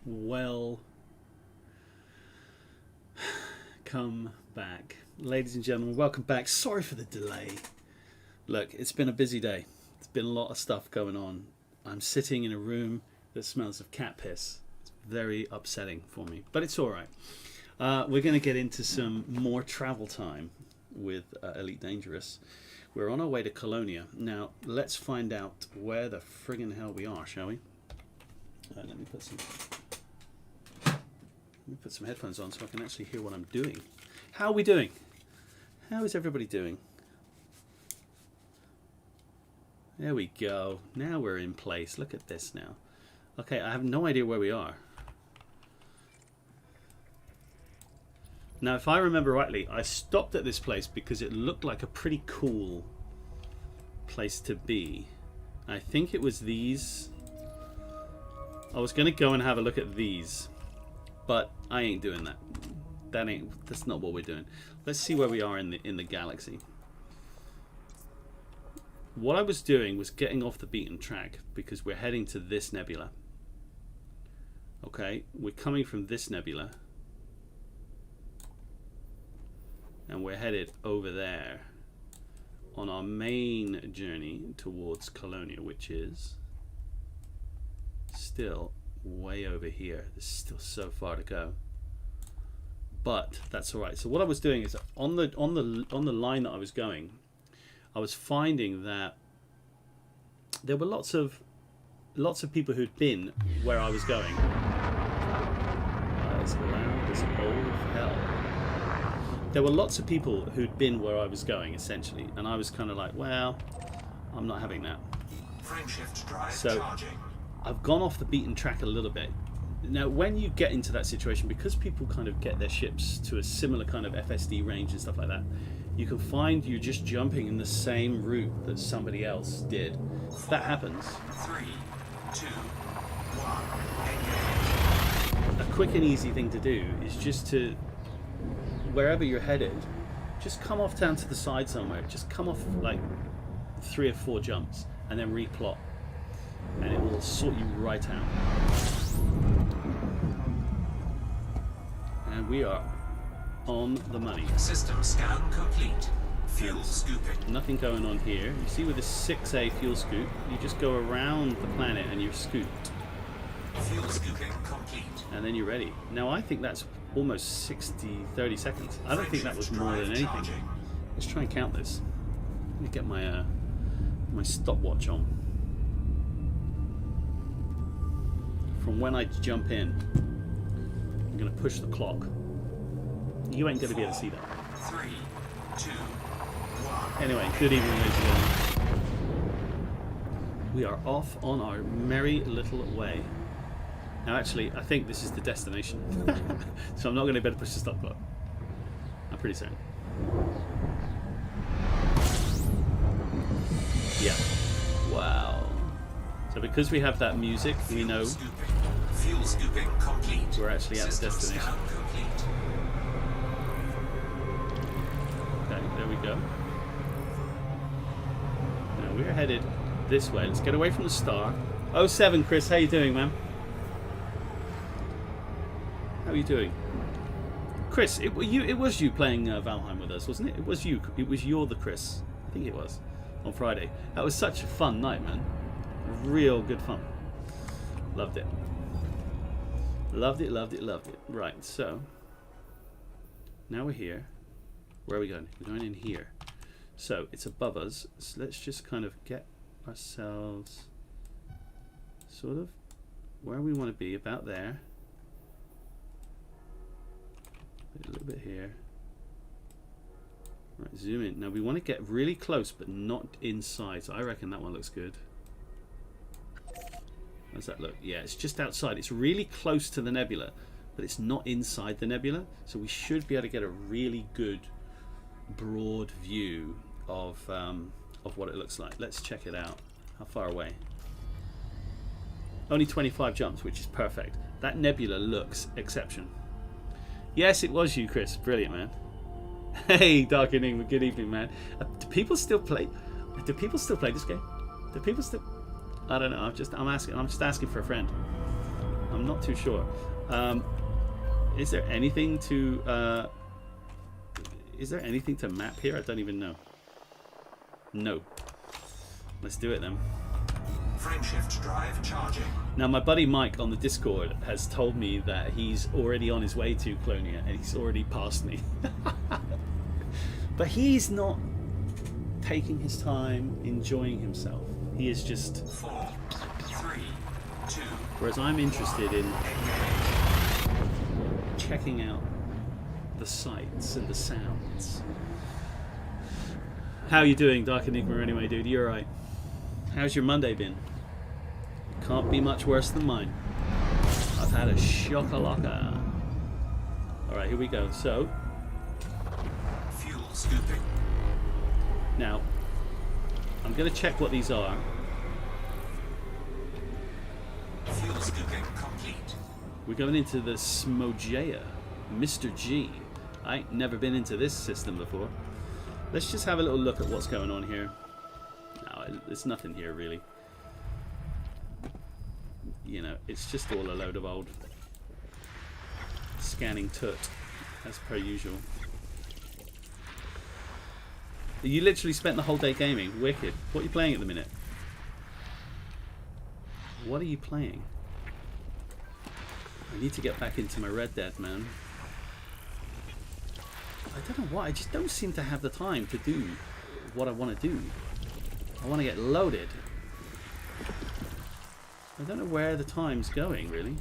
Welcome back. Ladies and gentlemen, welcome back. Sorry for the delay. Look, it's been a busy day. There's been a lot of stuff going on. I'm sitting in a room that smells of cat piss. It's very upsetting for me, but it's all right. We're going to get into some more travel time with Elite Dangerous. We're on our way to Colonia. Now, let's find out where the friggin' hell we are, shall we? Let me put some headphones on so I can actually hear what I'm doing. How are we doing? How is everybody doing? There we go. Now we're in place. Look at this now. Okay, I have no idea where we are. Now, if I remember rightly, I stopped at this place because it looked like a pretty cool place to be. I think it was these. I was going to go and have a look at these, but I ain't doing that. That's not what we're doing. Let's see where we are in the galaxy. What I was doing was getting off the beaten track because we're heading to this nebula. Okay, we're coming from this nebula. And we're headed over there on our main journey towards Colonia, which is still way over here. There's still so far to go, but that's all right. So what I was doing is on the line that I was going, I was finding that there were lots of people who'd been where I was going. It's loud as all hell. There were lots of people who'd been where I was going, essentially, and I was kind of like, well, I'm not having that. So I've gone off the beaten track a little bit. Now, when you get into that situation, because people kind of get their ships to a similar kind of FSD range and stuff like that, you can find you're just jumping in the same route that somebody else did. That happens. 3, 2, 1. A quick and easy thing to do is just to, wherever you're headed, just come off down to the side somewhere. Just come off like 3 or 4 jumps and then replot, and it will sort you right out. And we are on the money. System scan complete. Fuel scooping. Nothing going on here. You see with the 6A fuel scoop, you just go around the planet and you're scooped. Fuel scooping complete. And then you're ready. Now I think that's almost 30 seconds. I don't think that was more than anything. Let's try and count this. Let me get my my stopwatch on. From when I jump in, I'm going to push the clock. You ain't going to be able to see that. 3, 2, 1. Anyway, good evening, ladies and gentlemen. We are off on our merry little way. Now, actually, I think this is the destination. So I'm not going to be able to push the stop clock. I'm pretty certain. Yeah. Wow. So because we have that music, we know fuel scooping complete. We're actually at the destination. Okay, there we go. Now we're headed this way. Let's get away from the star. 07, Chris, how you doing, man? How are you doing? Chris, it was you playing Valheim with us, wasn't it? It was you. You're the Chris. I think it was. On Friday. That was such a fun night, man. Real good fun. Loved it. Loved it, loved it, loved it. Right, so now we're here. Where are we going? We're going in here. So it's above us. So let's just kind of get ourselves sort of where we want to be, about there. A little bit here. Right, zoom in. Now we want to get really close, but not inside. So I reckon that one looks good. How does that look? Yeah, it's just outside. It's really close to the nebula, but it's not inside the nebula. So we should be able to get a really good, broad view of what it looks like. Let's check it out. How far away? Only 25 jumps, which is perfect. That nebula looks exceptional. Yes, it was you, Chris. Brilliant, man. Hey, Dark Enigma. Good evening, man. Do people still play? Do people still play this game? Do people still? I don't know. I'm just asking for a friend. I'm not too sure. Is there anything to map here? I don't even know. No. Let's do it then. Frameshift drive charging. Now my buddy Mike on the Discord has told me that he's already on his way to Colonia and he's already passed me. But he's not taking his time, enjoying himself. He is just 4, 3, 2. Whereas I'm interested in checking out the sights and the sounds. How you doing, Dark Enigma? Anyway, dude, you alright? How's your Monday been? Can't be much worse than mine. I've had a shock-a-locker. Alright, here we go. So, Fuel scooping. now, I'm going to check what these are. Fuel scooping complete. We're going into the Smogea, Mr. G. I ain't never been into this system before. Let's just have a little look at what's going on here. No, there's nothing here really. You know, it's just all a load of old scanning tut, as per usual. You literally spent the whole day gaming. Wicked. What are you playing at the minute? What are you playing? I need to get back into my Red Dead, man. I don't know why. I just don't seem to have the time to do what I want to do. I want to get loaded. I don't know where the time's going, really.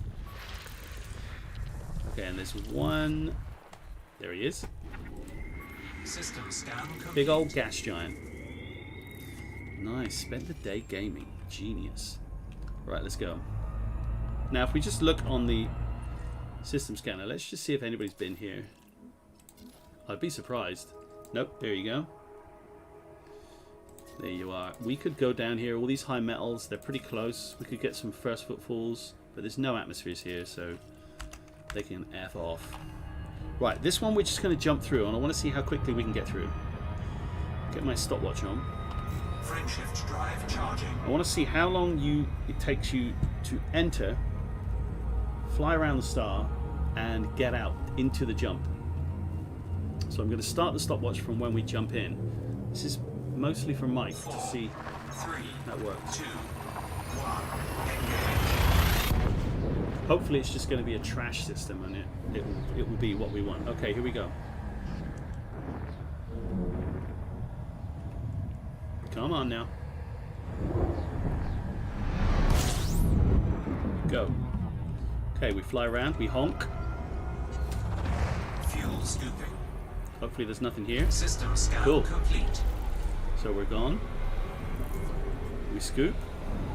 Okay, and there's one... There he is. System scan complete. Big old gas giant. Nice. Spend the day gaming. Genius. Right, let's go. Now, if we just look on the system scanner, let's just see if anybody's been here. I'd be surprised. Nope, there you go. There you are. We could go down here. All these high metals, they're pretty close. We could get some first footfalls, but there's no atmospheres here, so they can F off. Right, this one we're just going to jump through, and I want to see how quickly we can get through. Get my stopwatch on. Frameshift drive charging. I want to see how long it takes you to enter, fly around the star, and get out into the jump. So I'm going to start the stopwatch from when we jump in. This is mostly for Mike to see how it works. 2, 1. Hopefully it's just going to be a trash system and it will be what we want. Okay, here we go. Come on now. Go. Okay, we fly around, we honk. Fuel scooping. Hopefully there's nothing here. System scan Cool. complete. So we're gone. We scoop.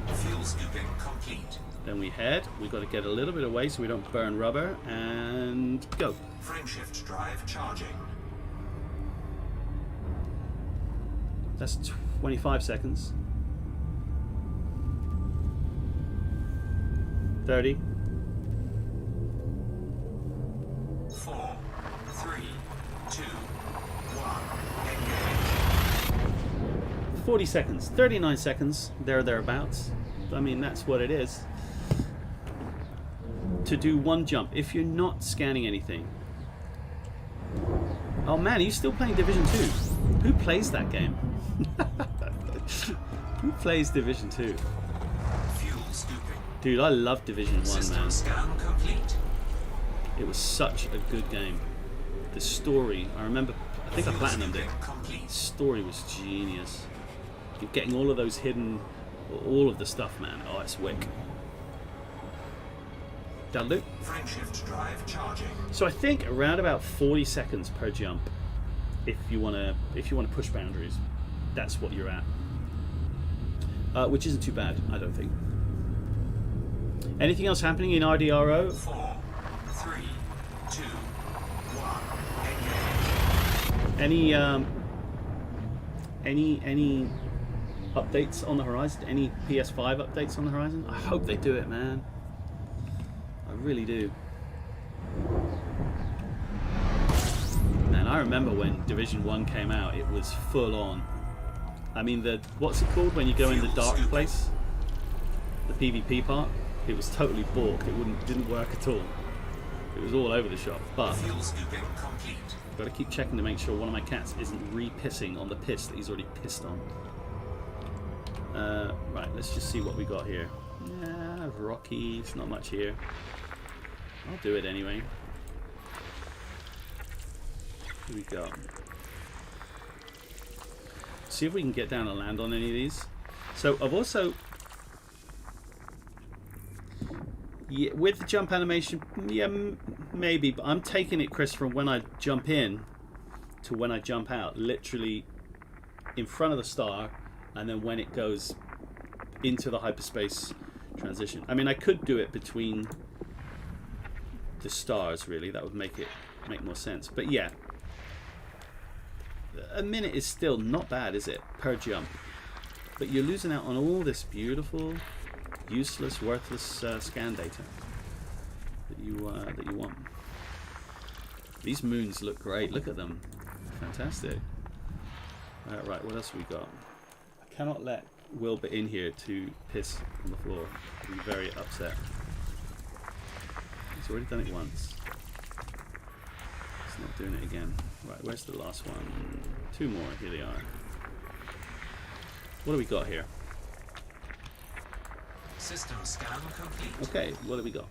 Fuel scooping complete. Then we head. We've got to get a little bit away so we don't burn rubber. And go. Frameshift drive charging. That's 25 seconds. 30. 4, 3, 2, 1. 40 seconds. 39 seconds. Thereabouts. I mean, that's what it is. To do one jump. If you're not scanning anything. Oh man, are you still playing Division 2? Who plays that game? Who plays Division 2? Fuel scooping. Dude, I love Division 1, System man. scan complete. It was such a good game. The story, I remember, I think I Fuel platinumed it. scooping The complete. story was genius. You're getting all of those hidden, all of the stuff, man. Oh, it's wick. Download. Frameshift drive charging. So I think around about 40 seconds per jump, if you wanna push boundaries, that's what you're at. Which isn't too bad, I don't think. Anything else happening in RDRO? 4, 3, 2, 1. Any updates on the horizon? Any PS5 updates on the horizon? I hope they do it, man. I really do. Man, I remember when Division 1 came out, it was full on. I mean, what's it called when you go in the dark place? The PvP part? it was totally balked. Didn't work at all. It was all over the shop. But Fuel scooping complete. I've got to keep checking to make sure one of my cats isn't re-pissing on the piss that he's already pissed on. Right, let's just see what we got here. Yeah, rocky. It's not much here. I'll do it anyway. Here we go. See if we can get down and land on any of these. So I've also, yeah, with the jump animation, yeah, maybe, but I'm taking it, Chris, from when I jump in to when I jump out, literally in front of the star, and then when it goes into the hyperspace transition. I mean, I could do it between the stars, really. That would make more sense. But yeah, a minute is still not bad, is it, per jump? But you're losing out on all this beautiful, useless, worthless scan data that you want. These moons look great. Look at them, fantastic. Right, what else have we got? I cannot let Wilbur in here to piss on the floor. I'll be very upset. He's already done it once. He's not doing it again. Right, where's the last one? Two more. Here they are. What do we got here? System scan complete. Okay, what do we got?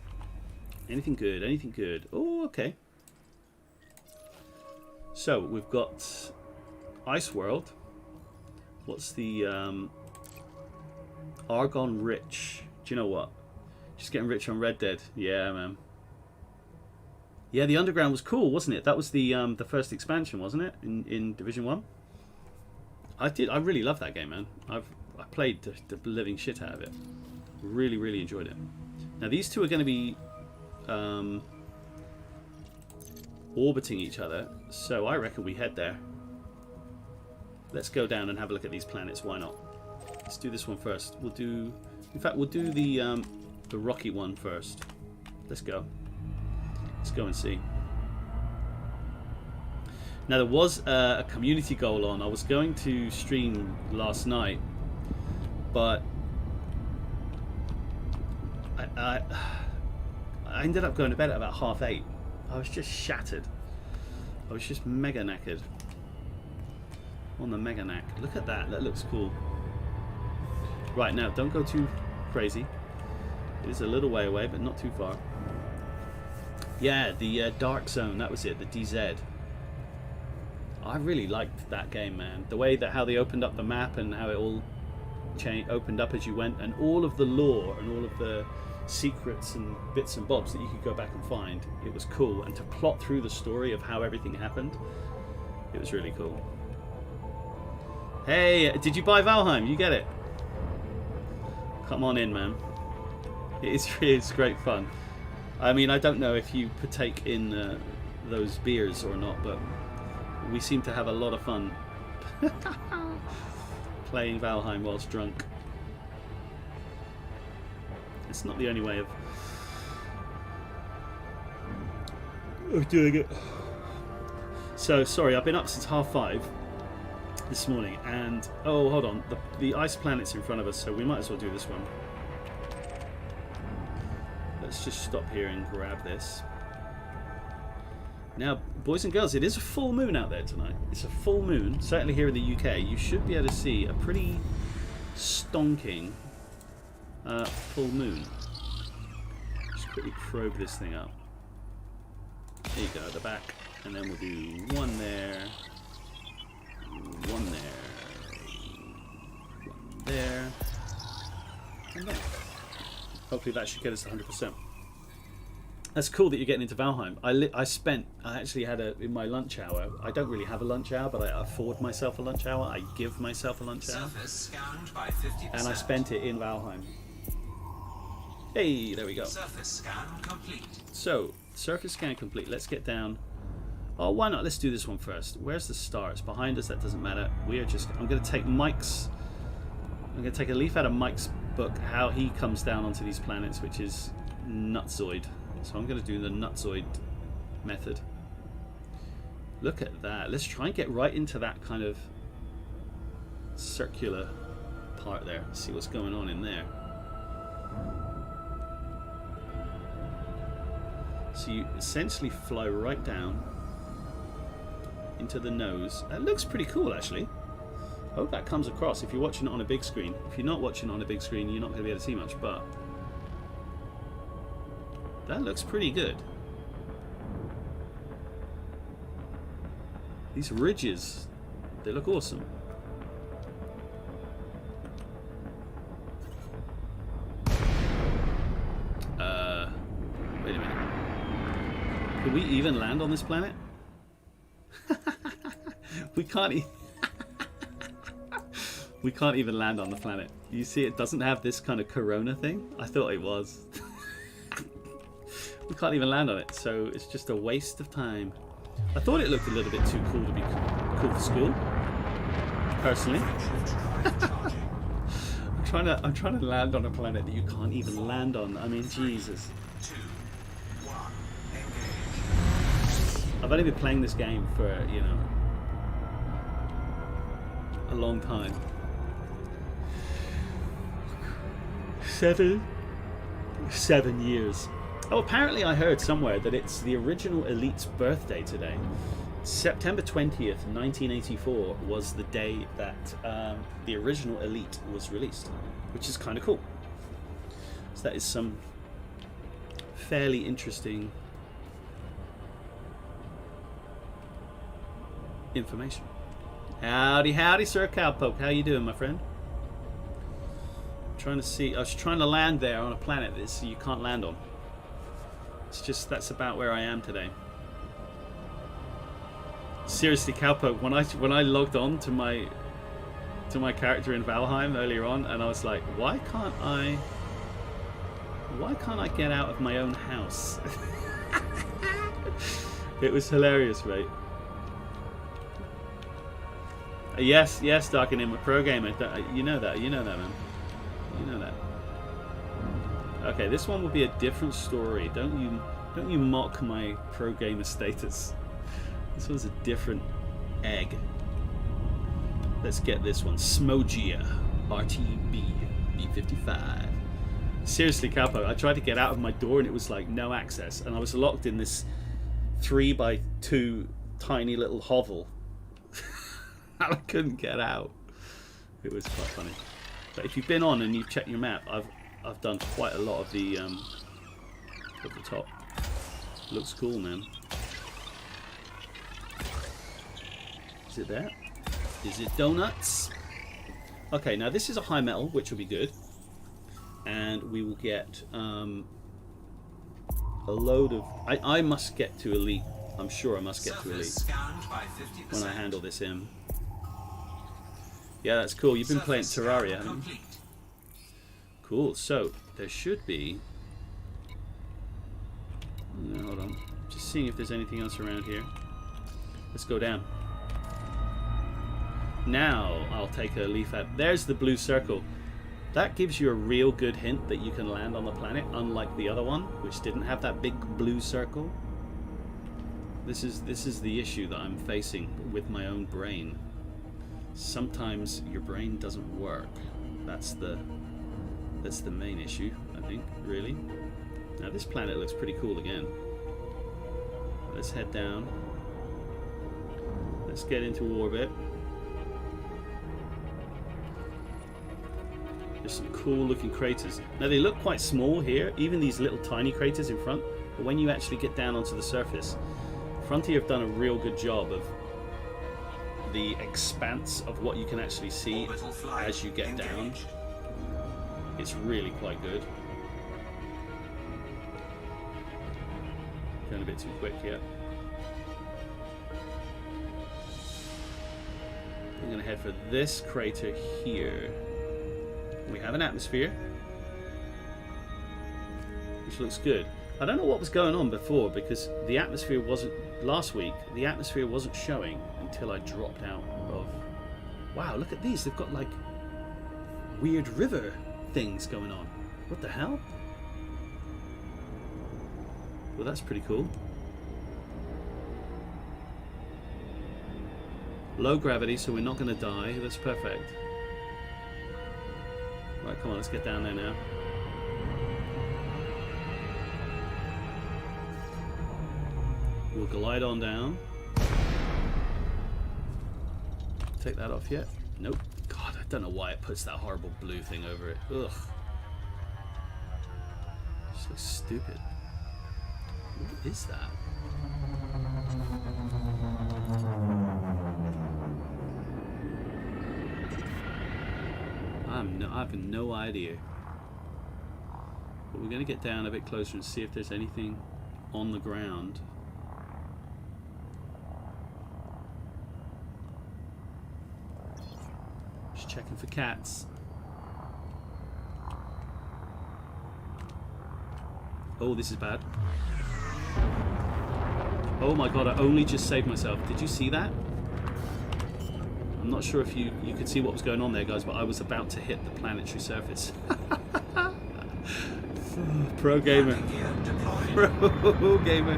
Anything good? Anything good? Oh, okay. So we've got Ice World. What's the Argon Rich? Do you know what? Just getting rich on Red Dead. Yeah, man. Yeah, the Underground was cool, wasn't it? That was the first expansion, wasn't it? In Division 1. I really love that game, man. I played the living shit out of it. Really, really enjoyed it. Now these two are going to be orbiting each other, so I reckon we head there. Let's go down and have a look at these planets. Why not? Let's do this one first. We'll do the rocky one first. Let's go. Let's go and see. Now there was a community goal on. I was going to stream last night, but I ended up going to bed at about 8:30. I was just shattered. I was just mega knackered. On the mega knack. Look at that. That looks cool. Right, now don't go too crazy. It is a little way away, but not too far. Yeah, the Dark Zone. That was it. The DZ. I really liked that game, man. The way that how they opened up the map and how it all opened up as you went, and all of the lore and all of the secrets and bits and bobs that you could go back and find. It was cool, and to plot through the story of how everything happened, it was really cool. Hey, did you buy Valheim? You get it. Come on in, man. It's great fun. I mean, I don't know if you partake in those beers or not, but we seem to have a lot of fun playing Valheim whilst drunk. It's not the only way of doing it. So, sorry, I've been up since 5:30 this morning, and oh, hold on, the ice planet's in front of us, so we might as well do this one. Let's just stop here and grab this. Now, boys and girls, it is a full moon out there tonight. It's a full moon, certainly here in the UK. You should be able to see a pretty stonking full moon. Just quickly probe this thing up. There you go, at the back. And then we'll do one there, one there, one there, and there. Hopefully that should get us to 100%. That's cool that you're getting into Valheim. I actually had in my lunch hour, I don't really have a lunch hour, but I afford myself a lunch hour. I give myself a lunch hour. Surface scanned by 50%. And I spent it in Valheim. Hey, there we go. Surface scan complete. So, surface scan complete. Let's get down. Oh, why not? Let's do this one first. Where's the star? It's behind us. That doesn't matter. I'm going to take Mike's... I'm going to take a leaf out of Mike's book, how he comes down onto these planets, which is nutzoid. So I'm going to do the nutzoid method. Look at that. Let's try and get right into that kind of circular part there. See what's going on in there. So you essentially fly right down into the nose. That looks pretty cool, actually. I hope that comes across if you're watching it on a big screen. If you're not watching it on a big screen, you're not going to be able to see much, but that looks pretty good. These ridges, they look awesome. Wait a minute. Can we even land on this planet? We can't we can't even land on the planet. You see, it doesn't have this kind of corona thing. I thought it was. We can't even land on it, so it's just a waste of time. I thought it looked a little bit too cool to be cool for school, personally. I'm trying to land on a planet that you can't even land on. I mean, Jesus. I've only been playing this game for, you know, a long time. 7 years. Oh, apparently I heard somewhere that it's the original Elite's birthday today. September 20th, 1984 was the day that the original Elite was released, which is kind of cool. So that is some fairly interesting information. Howdy, howdy, Sir Cowpoke. How you doing, my friend? I'm trying to see. I was trying to land there on a planet that you can't land on. It's just, that's about where I am today. Seriously, Cowpoke, when I logged on to my character in Valheim earlier on, and I was like, why can't I get out of my own house? It was hilarious, mate. Yes, Darkin, I'm a pro gamer. You know that, man. You know that. Okay, this one will be a different story. Don't you mock my pro gamer status. This one's a different egg. Let's get this one. Smogia RTB B55. Seriously, Capo, I tried to get out of my door and it was like no access, and I was locked in this 3x2 tiny little hovel. I couldn't get out. It was quite funny. But if you've been on and you've checked your map, I've done quite a lot of the top. Looks cool, man. Is it there? Is it donuts? Okay, now this is a high metal, which will be good, and we will get a load of. I must get to elite. I'm sure I must get to elite when I handle this in. Yeah, that's cool. You've been playing Terraria, haven't you? Cool. So there should be. No, hold on. Just seeing if there's anything else around here. Let's go down. Now I'll take a leaf out. There's the blue circle. That gives you a real good hint that you can land on the planet, unlike the other one, which didn't have that big blue circle. This is the issue that I'm facing with my own brain. Sometimes your brain doesn't work. That's the main issue, I think, really. Now this planet looks pretty cool again. Let's head down. Let's get into orbit. There's some cool looking craters. Now they look quite small here, even these little tiny craters in front, but when you actually get down onto the surface, Frontier have done a real good job of the expanse of what you can actually see as you get down. It's really quite good. Going a bit too quick here. I'm going to head for this crater here. We have an atmosphere, which looks good. I don't know what was going on before, because the atmosphere wasn't, last week, the atmosphere wasn't showing until I dropped out of... Wow, look at these. They've got like weird river things going on. What the hell? Well, that's pretty cool. Low gravity, so we're not going to die. That's perfect. Right, come on, let's get down there now. we'll glide on down. Take that off yet? Nope. God, I don't know why it puts that horrible blue thing over it. Ugh. Just looks stupid. What is that? I have no idea. But we're going to get down a bit closer and see if there's anything on the ground. Just checking for cats. Oh, this is bad. Oh my god, I only just saved myself. Did you see that? I'm not sure if you could see what was going on there, guys, but I was about to hit the planetary surface. Pro gamer. Pro gamer.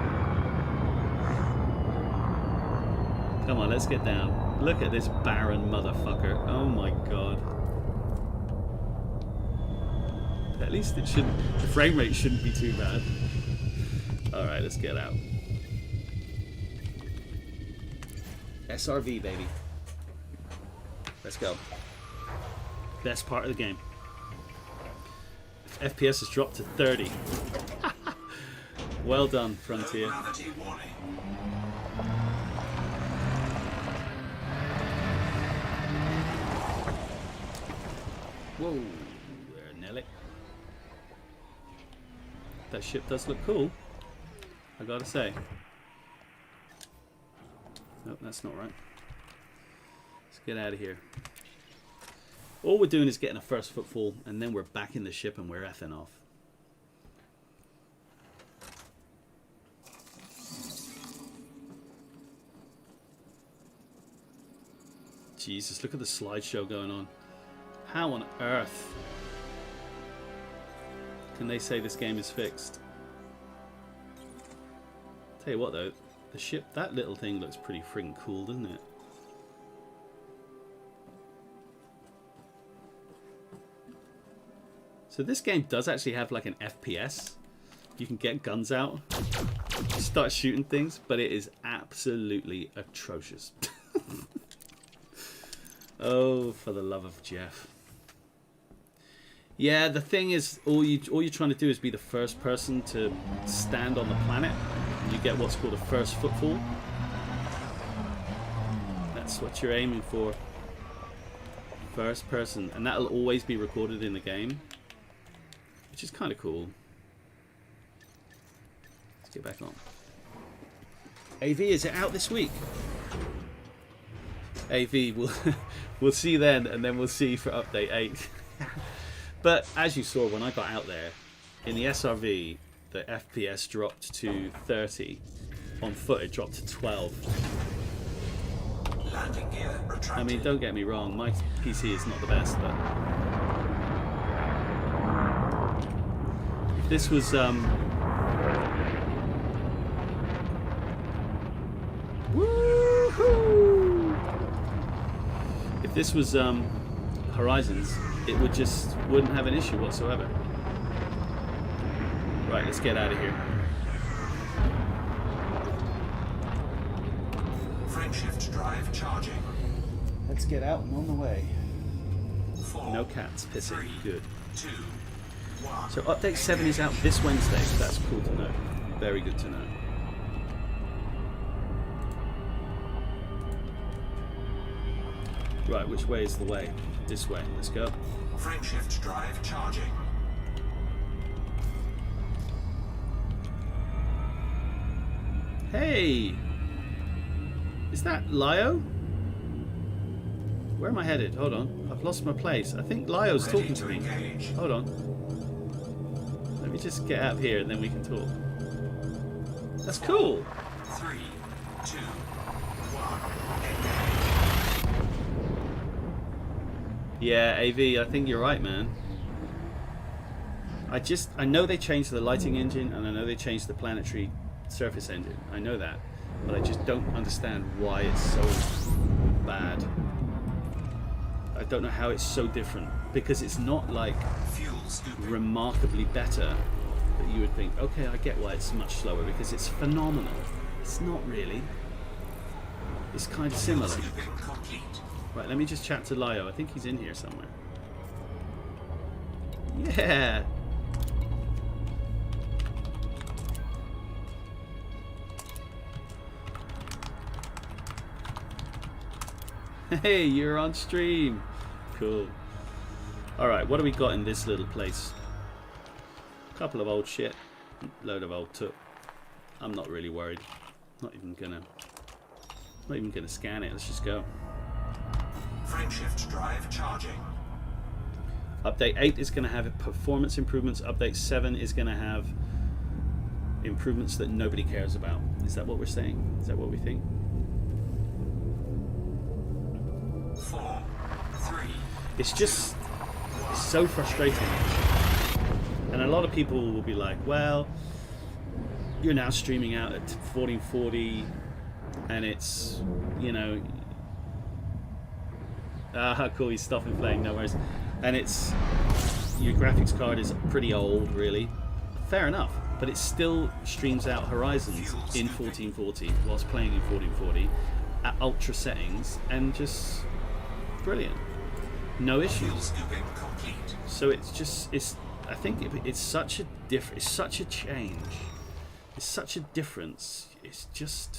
Come on, let's get down. Look at this barren motherfucker. Oh my god. At least it shouldn't. The frame rate shouldn't be too bad. Alright, let's get out. SRV, baby. Let's go. Best part of the game. FPS has dropped to 30. Well done, Frontier. Whoa, there, Nelly. That ship does look cool, I gotta say. Nope, that's not right. Let's get out of here. All we're doing is getting a first footfall, and then we're back in the ship and we're effing off. Jesus, look at the slideshow going on. How on earth can they say this game is fixed? Tell you what though, the ship, that little thing looks pretty freaking cool, doesn't it? So this game does actually have like an FPS. You can get guns out, start shooting things, but it is absolutely atrocious. Oh, for the love of Jeff. Yeah, the thing is, all you're trying to do is be the first person to stand on the planet. And you get what's called a first footfall. That's what you're aiming for. First person. And that'll always be recorded in the game. Which is kind of cool. Let's get back on. AV, is it out this week? AV, we'll see then, and then we'll see for update 8. But as you saw when I got out there, in the SRV, the FPS dropped to 30. On foot, it dropped to 12. Landing gear retracted. I mean, don't get me wrong, my PC is not the best, but if this was woohoo! If this was Horizons, it wouldn't have an issue whatsoever. Right, let's get out of here. Frameshift drive charging. Let's get out and on the way. 4, No cats pissing. 3, Good. 2, 1. So update 7 is out this Wednesday, so that's cool to know. Very good to know. Right, which way is the way? This way. Let's go. Frameshift drive charging. Hey! Is that Lio? Where am I headed? Hold on. I've lost my place. I think Lio's talking to me. Engage. Hold on. Let me just get out here and then we can talk. That's cool! 3, 2, 1. Yeah, AV, I think you're right, man. I know they changed the lighting engine and I know they changed the planetary surface engine. I know that. But I just don't understand why it's so bad. I don't know how it's so different. Because it's not like Fuel scooping. remarkably better that you would think, okay, I get why it's much slower, because it's phenomenal. It's not really. It's kind of similar. Scooping complete. Right, let me just chat to Lio. I think he's in here somewhere. Yeah! Hey, you're on stream. Cool. Alright, what do we got in this little place? Couple of old shit. Load of old took. I'm not really worried. Not even gonna scan it. Let's just go. Frameshift drive charging. Update 8 is gonna have performance improvements. Update 7 is gonna have improvements that nobody cares about. Is that what we're saying? Is that what we think? 4, 3. It's just it's so frustrating. And a lot of people will be like, well, you're now streaming out at 1440 and it's, you know, cool, he's stopping playing, no worries. And it's, your graphics card is pretty old, really. Fair enough, but it still streams out Horizons in 1440 whilst playing in 1440 at ultra settings, and just brilliant. No issues. So it's just, I think it's such a it's such a change. It's such a difference. It's just,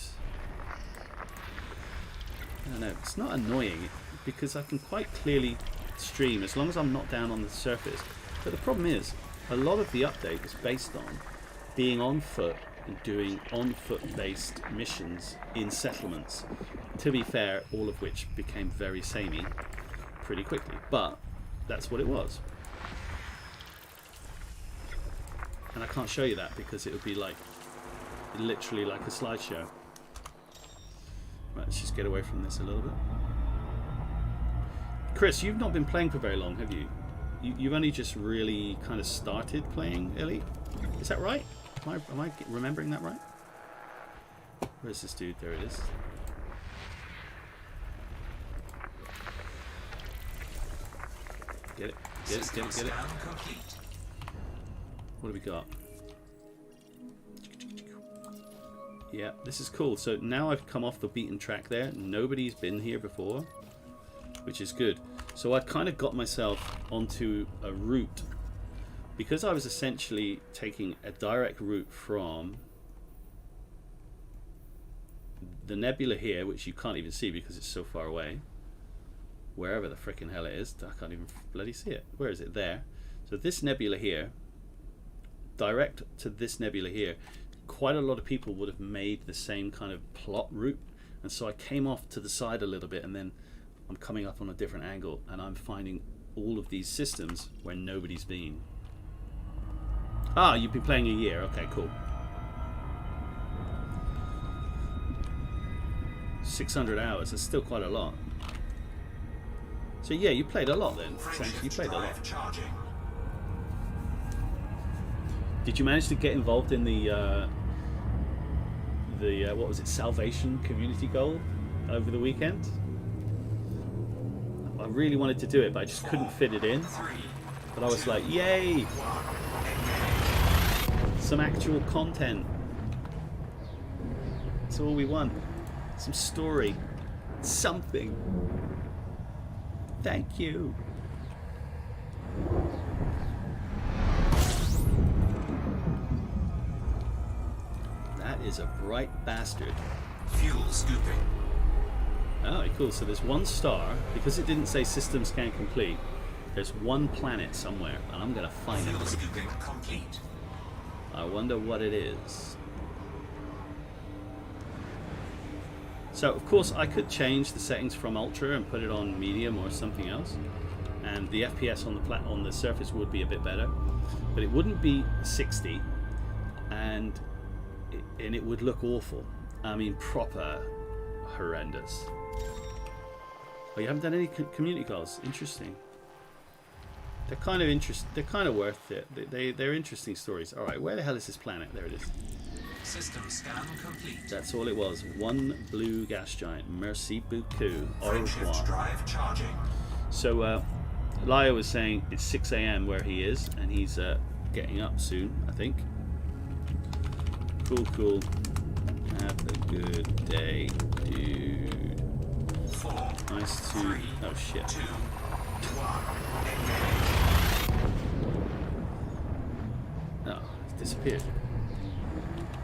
I don't know, it's not annoying because I can quite clearly stream as long as I'm not down on the surface. But the problem is, a lot of the update is based on being on foot and doing on foot based missions in settlements. To be fair, all of which became very samey pretty quickly, but that's what it was. And I can't show you that because it would be like literally like a slideshow. Right, let's just get away from this a little bit. Chris, you've not been playing for very long, have you? You've only just really kind of started playing Elite? Is that right? Am I remembering that right? Where's this dude? There it is. Get it, get it, get it, get it. What do we got? Yeah, this is cool. So now I've come off the beaten track there. Nobody's been here before, which is good. So I kind of got myself onto a route because I was essentially taking a direct route from the Nebula here, which you can't even see because it's so far away. Wherever the frickin' hell it is, I can't even bloody see it. Where is it? There. So this Nebula here, direct to this Nebula here, quite a lot of people would have made the same kind of plot route, and so I came off to the side a little bit, and then I'm coming up on a different angle, and I'm finding all of these systems where nobody's been. Ah, you've been playing a year. Okay, cool. 600 hours. That's still quite a lot. So yeah, you played a lot then. You played a lot. Did you manage to get involved in the what was it, Salvation community goal over the weekend? I really wanted to do it, but I just couldn't fit it in. But I was like, yay! Some actual content. That's all we want. Some story. Something. Thank you. That is a bright bastard. Fuel scooping. Oh, cool. So there's one star. Because it didn't say system scan complete, there's one planet somewhere, and I'm going to find Fuel it. scooping complete. I wonder what it is. So, of course, I could change the settings from Ultra and put it on Medium or something else, and the FPS on the surface would be a bit better, but it wouldn't be 60, and it would look awful. I mean, proper horrendous. Oh, you haven't done any community calls? Interesting. They're kind of They're kind of worth it. They're interesting stories. All right, where the hell is this planet? There it is. System scan complete. That's all it was. One blue gas giant. Merci beaucoup. Au Frameshift revoir. drive charging. So, Lio was saying it's 6 a.m. where he is, and he's getting up soon, I think. Cool, cool. Have a good day, dude. 4, Nice to... 3, oh shit. 2, 1. Oh, it's disappeared.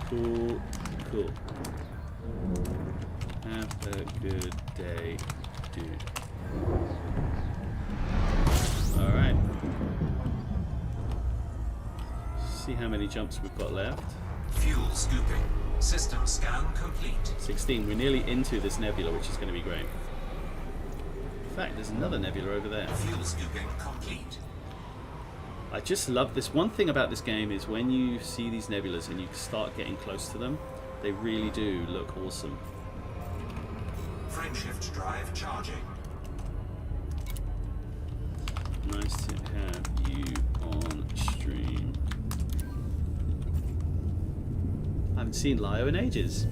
Cool, cool. Have a good day, dude. Alright. See how many jumps we've got left. Fuel scooping. System scan complete. 16. We're nearly into this nebula, which is going to be great. In fact, there's another nebula over there. Fuel scooping complete. I just love this. One thing about this game is when you see these nebulas and you start getting close to them, they really do look awesome. Frameshift drive charging. Nice to have you on stream. I haven't seen Lio in ages.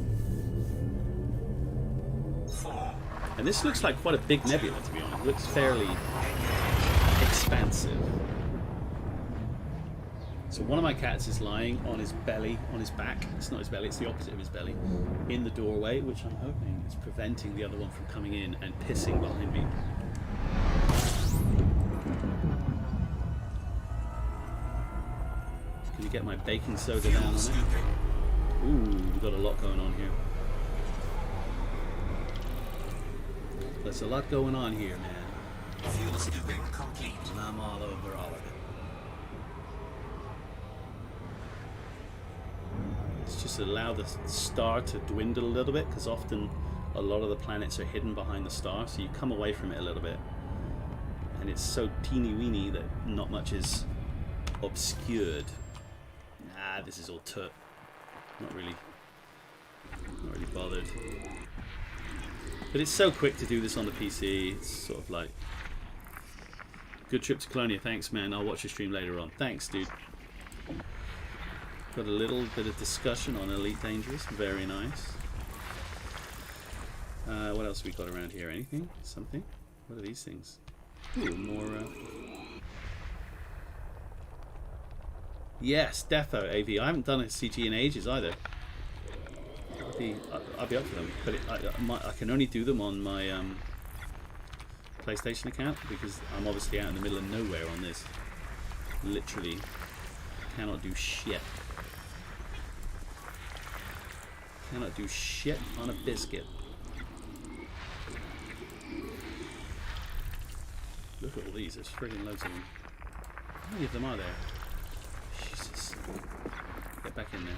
4. And this looks like quite a big nebula, to be honest. It looks fairly expansive. So one of my cats is lying on his belly, on his back. It's not his belly, it's the opposite of his belly. In the doorway, which I'm hoping is preventing the other one from coming in and pissing behind me. Can you get my baking soda down on it? Ooh, we've got a lot going on here. There's a lot going on here, man. Fuel scooping complete. And I'm all over all of it. Let's just allow the star to dwindle a little bit, because often a lot of the planets are hidden behind the star, so you come away from it a little bit. And it's so teeny weeny that not much is obscured. Nah, this is all tut. Not really bothered. But it's so quick to do this on the PC. It's sort of like, good trip to Colonia. Thanks, man. I'll watch your stream later on. Thanks, dude. Got a little bit of discussion on Elite Dangerous. Very nice. What else have we got around here? Anything? Something? What are these things? Ooh, more... Yes, defo AV. I haven't done a CG in ages either. I'll be up for them, but I can only do them on my PlayStation account because I'm obviously out in the middle of nowhere on this. Literally cannot do shit. Cannot do shit on a biscuit. Look at all these. There's friggin' loads of them. How many of them are there? Jesus. Get back in there.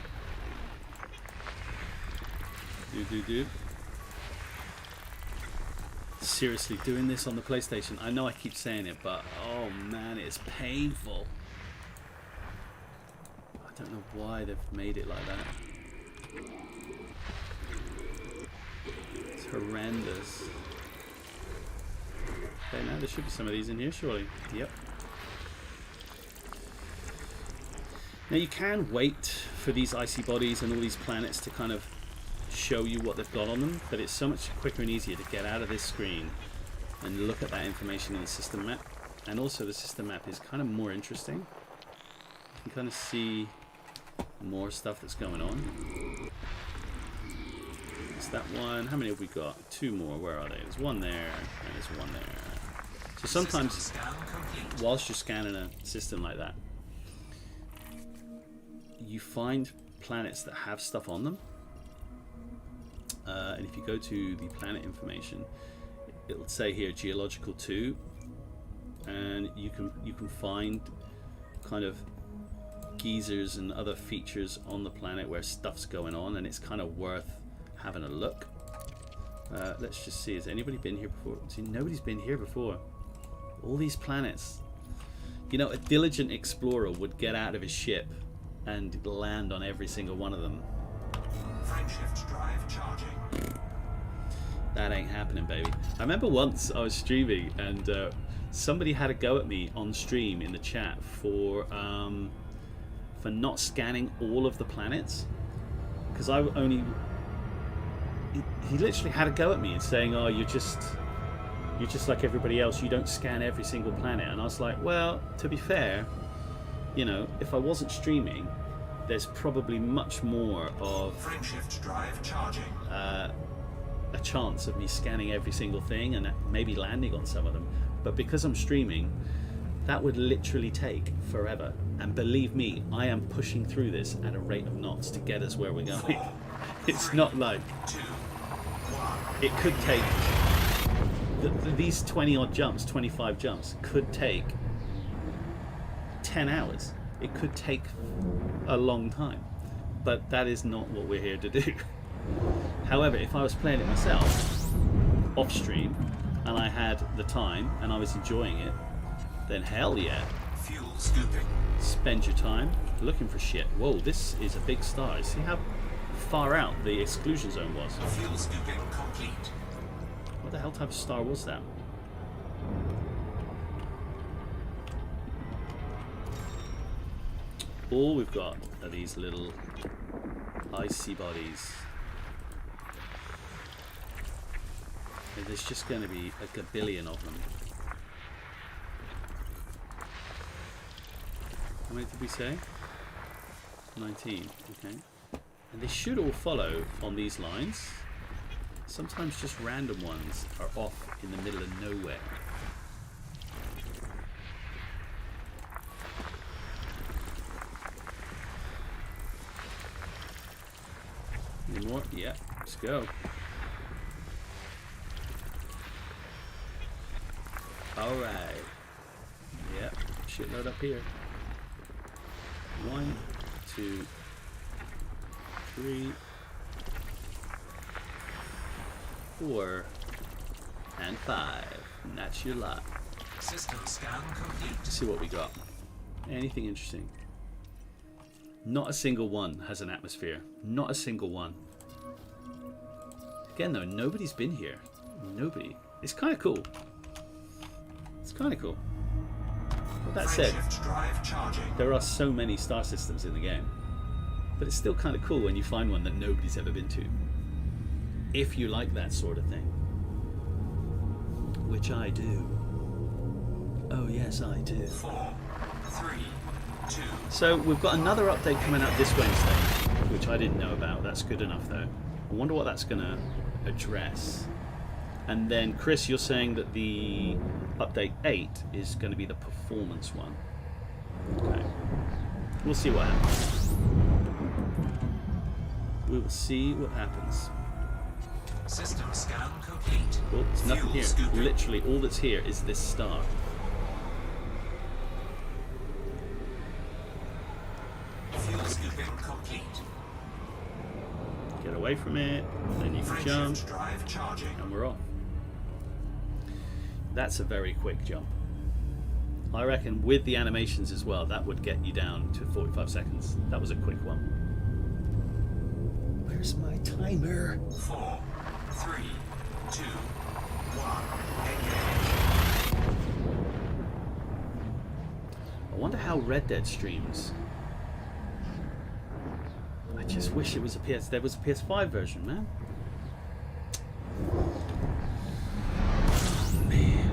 Do. Seriously, doing this on the PlayStation. I know I keep saying it, but oh man, it's painful. I don't know why they've made it like that. It's horrendous. Okay, now there should be some of these in here, surely. Yep. Now you can wait for these icy bodies and all these planets to kind of show you what they've got on them, but it's so much quicker and easier to get out of this screen and look at that information in the system map. And also the system map is kind of more interesting. You can kind of see more stuff that's going on. It's that one. How many have we got? Two more. Where are they? There's one there and there's one there. So sometimes whilst you're scanning a system like that, you find planets that have stuff on them. And if you go to the planet information, it'll say here geological 2, and you can find kind of geysers and other features on the planet where stuff's going on, and it's kind of worth having a look. Let's just see, has anybody been here before? See, nobody's been here before. All these planets. You know, a diligent explorer would get out of his ship and land on every single one of them. Frameshift drive charging. That ain't happening, baby. I remember once I was streaming and somebody had a go at me on stream in the chat for not scanning all of the planets, because I only... He literally had a go at me and saying, "Oh, you're just like everybody else. You don't scan every single planet." And I was like, well, to be fair, you know, if I wasn't streaming, there's probably much more of Frameshift drive charging. a chance of me scanning every single thing and maybe landing on some of them. But because I'm streaming, that would literally take forever. And believe me, I am pushing through this at a rate of knots to get us where we're going. It's not like 2, 1. it could take these 20 odd jumps, 25 jumps could take 10 hours. It could take a long time, but that is not what we're here to do. However, if I was playing it myself off stream and I had the time and I was enjoying it, then hell yeah, Fuel scooping. spend your time looking for shit. Whoa, this is a big star. See how far out the exclusion zone was? Fuel scooping complete. What the hell type of star was that? All we've got are these little icy bodies. And there's just going to be a gabillion of them. How many did we say? 19, okay. And they should all follow on these lines. Sometimes just random ones are off in the middle of nowhere. Any more? Yeah, let's go. Alright. Yep, shitload up here. 1, 2, 3, 4, and 5. And that's your lot. System scan complete. Let's see what we got. Anything interesting? Not a single one has an atmosphere. Not a single one. Again though, nobody's been here. Nobody. It's kind of cool. It's kind of cool. With that said, Drive charging. there are so many star systems in the game. But it's still kind of cool when you find one that nobody's ever been to. If you like that sort of thing. Which I do. Oh yes, I do. 4, 3, 2. So we've got another update coming out this Wednesday, which I didn't know about. That's good enough though. I wonder what that's going to address. And then Chris, you're saying that the update 8 is going to be the performance one. Okay. We'll see what happens. We will see what happens. System scan complete. Oh, there's nothing Fuel here. scooping. Literally all that's here is this star. Fuel scooping complete. Get away from it, then you can jump, Frameshift drive charging. and we're off. That's a very quick jump. I reckon with the animations as well, that would get you down to 45 seconds. That was a quick one. Where's my timer? 4, 3, 2, 1. I wonder how Red Dead streams. I just wish it was a PS. There was a PS5 version, man. Oh, man.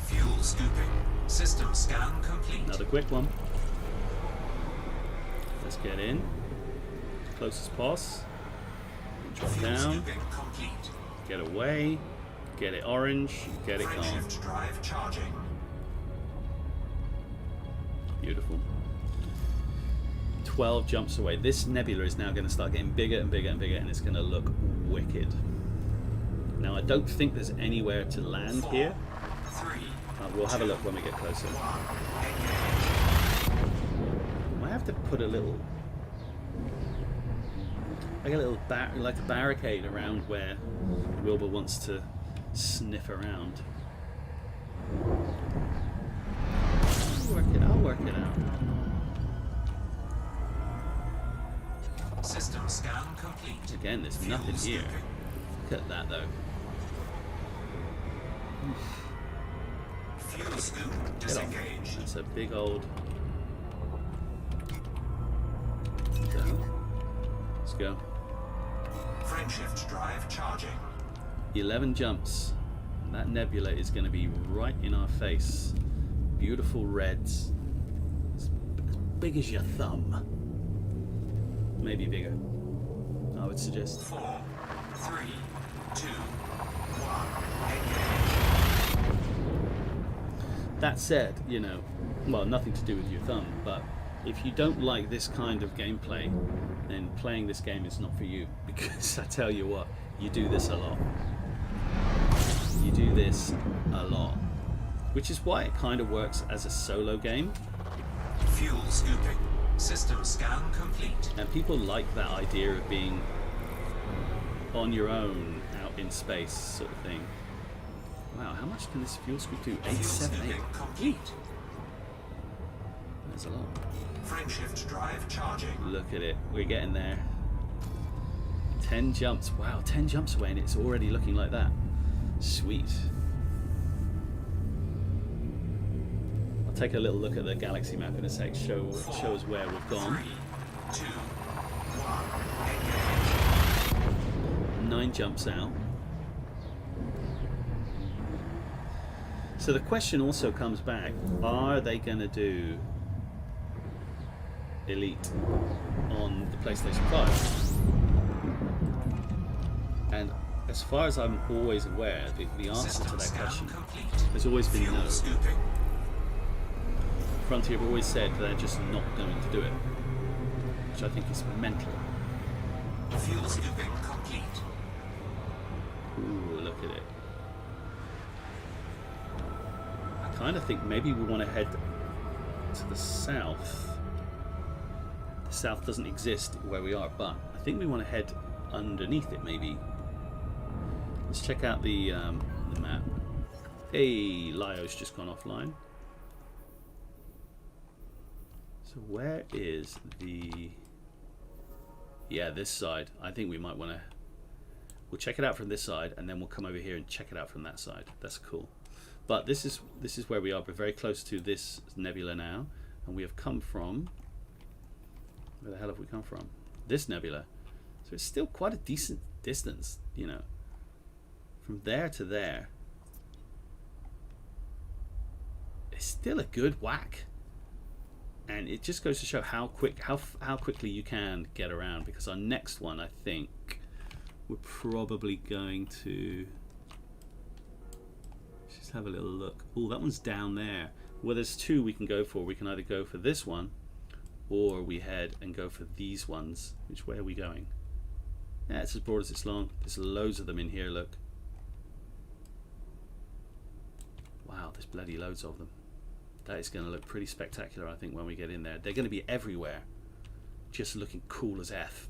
Fuel scooping. System scan complete. Another quick one. Let's get in. Closest pass. Drop Fuel down. scooping complete. Get away. Get it orange. Get it calm. Frameshift drive charging. Beautiful. 12 jumps away. This nebula is now going to start getting bigger and bigger and bigger, and it's going to look wicked. Now, I don't think there's anywhere to land here. 3. We'll have a look when we get closer. I have to put a little, like a little like a barricade around where Wilbur wants to sniff around. I'll work it out. System scan complete. Again, there's Fuel nothing here. scooping. Look at that though. Fuel scoop Get on. disengaged. That's a big old. Let's go. Frameshift drive charging. 11 jumps. That nebula is going to be right in our face beautiful reds. As big as your thumb. Maybe bigger, I would suggest. 4, 3, 2, 1. That said, well, nothing to do with your thumb, but if you don't like this kind of gameplay, then playing this game is not for you. Because I tell you what, you do this a lot. You do this a lot. Which is why it kind of works as a solo game. Fuel scooping. System scan complete. And people like that idea of being on your own out in space sort of thing. Wow, how much can this fuel scoop do? 878. Complete. That's a lot. Frameshift drive charging. Look at it. We're getting there. 10 jumps. Wow, 10 jumps away and it's already looking like that. Sweet. I'll take a little look at the galaxy map in a sec. Show us where we've gone. 3, 2, 1. 9 jumps out. So the question also comes back, are they going to do Elite on the PlayStation 5? And as far as I'm always aware, the answer to that question has always been no. Frontier have always said they're just not going to do it, which I think is mental. Fuel scooping complete. Ooh, look at it. I kind of think maybe we want to head to the south. The south doesn't exist where we are, but I think we want to head underneath it maybe. Let's check out the map. Hey, Lio's just gone offline. So where is the... Yeah, this side. I think we might want to... We'll check it out from this side, and then we'll come over here and check it out from that side. That's cool. But this is where we are. We're very close to this nebula now, and we have come from... Where the hell have we come from? This nebula. So it's still quite a decent distance, From there to there. It's still a good whack. And it just goes to show how quickly you can get around, because our next one, I think, we're probably going to just have a little look. Oh, that one's down there. Well, there's two we can go for. We can either go for this one, or we head and go for these ones. Which way are we going? Yeah, it's as broad as it's long. There's loads of them in here, look. Wow, there's bloody loads of them. That is going to look pretty spectacular, I think, when we get in there. They're going to be everywhere. Just looking cool as F.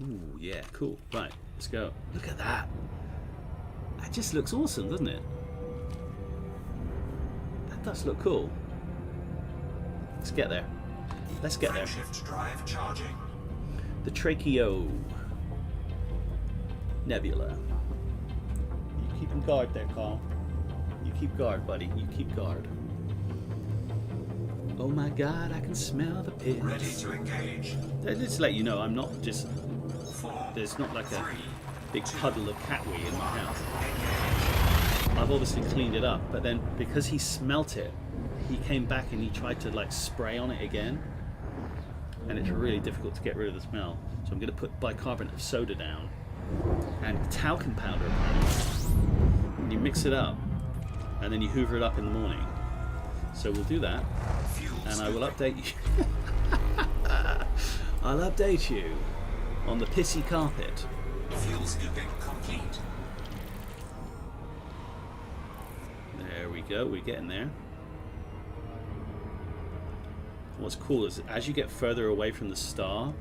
Ooh, yeah, cool. Right, let's go. Look at that. That just looks awesome, doesn't it? That does look cool. Let's get there. Let's get there. Frameshift drive charging. The Tracheo Nebula. You keep in guard there, Carl. You keep guard, buddy. You keep guard. Oh my God, I can smell the piss. Ready to engage. Just to let you know, I'm not just... 4, There's not like a 3, big puddle of cat wee in my house. I've obviously cleaned it up, but then because he smelt it, he came back and he tried to like spray on it again. And it's really difficult to get rid of the smell. So I'm going to put bicarbonate of soda down and talcum powder apparently. And you mix it up and then you hoover it up in the morning. So we'll do that, and I will update you. I'll update you on the pissy carpet. Fuel scooping complete. There we go, we're getting there. What's cool is as you get further away from the star,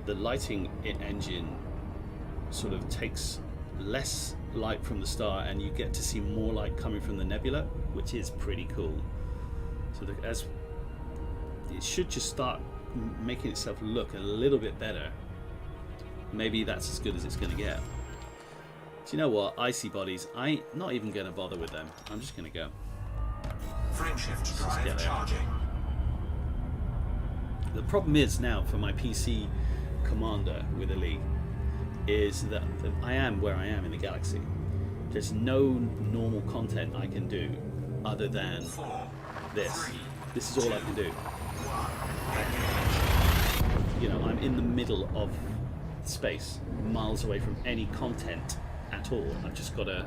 the lighting engine sort of takes less light from the star and you get to see more light coming from the nebula, which is pretty cool. So as it should just start making itself look a little bit better. Maybe that's as good as it's going to get. Do you know what? Icy bodies, I ain't not even going to bother with them. I'm just going to go. Frameshift drive charging. The problem is now for my PC commander with Elite is that I am where I am in the galaxy. There's no normal content I can do other than this. This is all I can do. You know, I'm in the middle of space, miles away from any content at all. I've just got to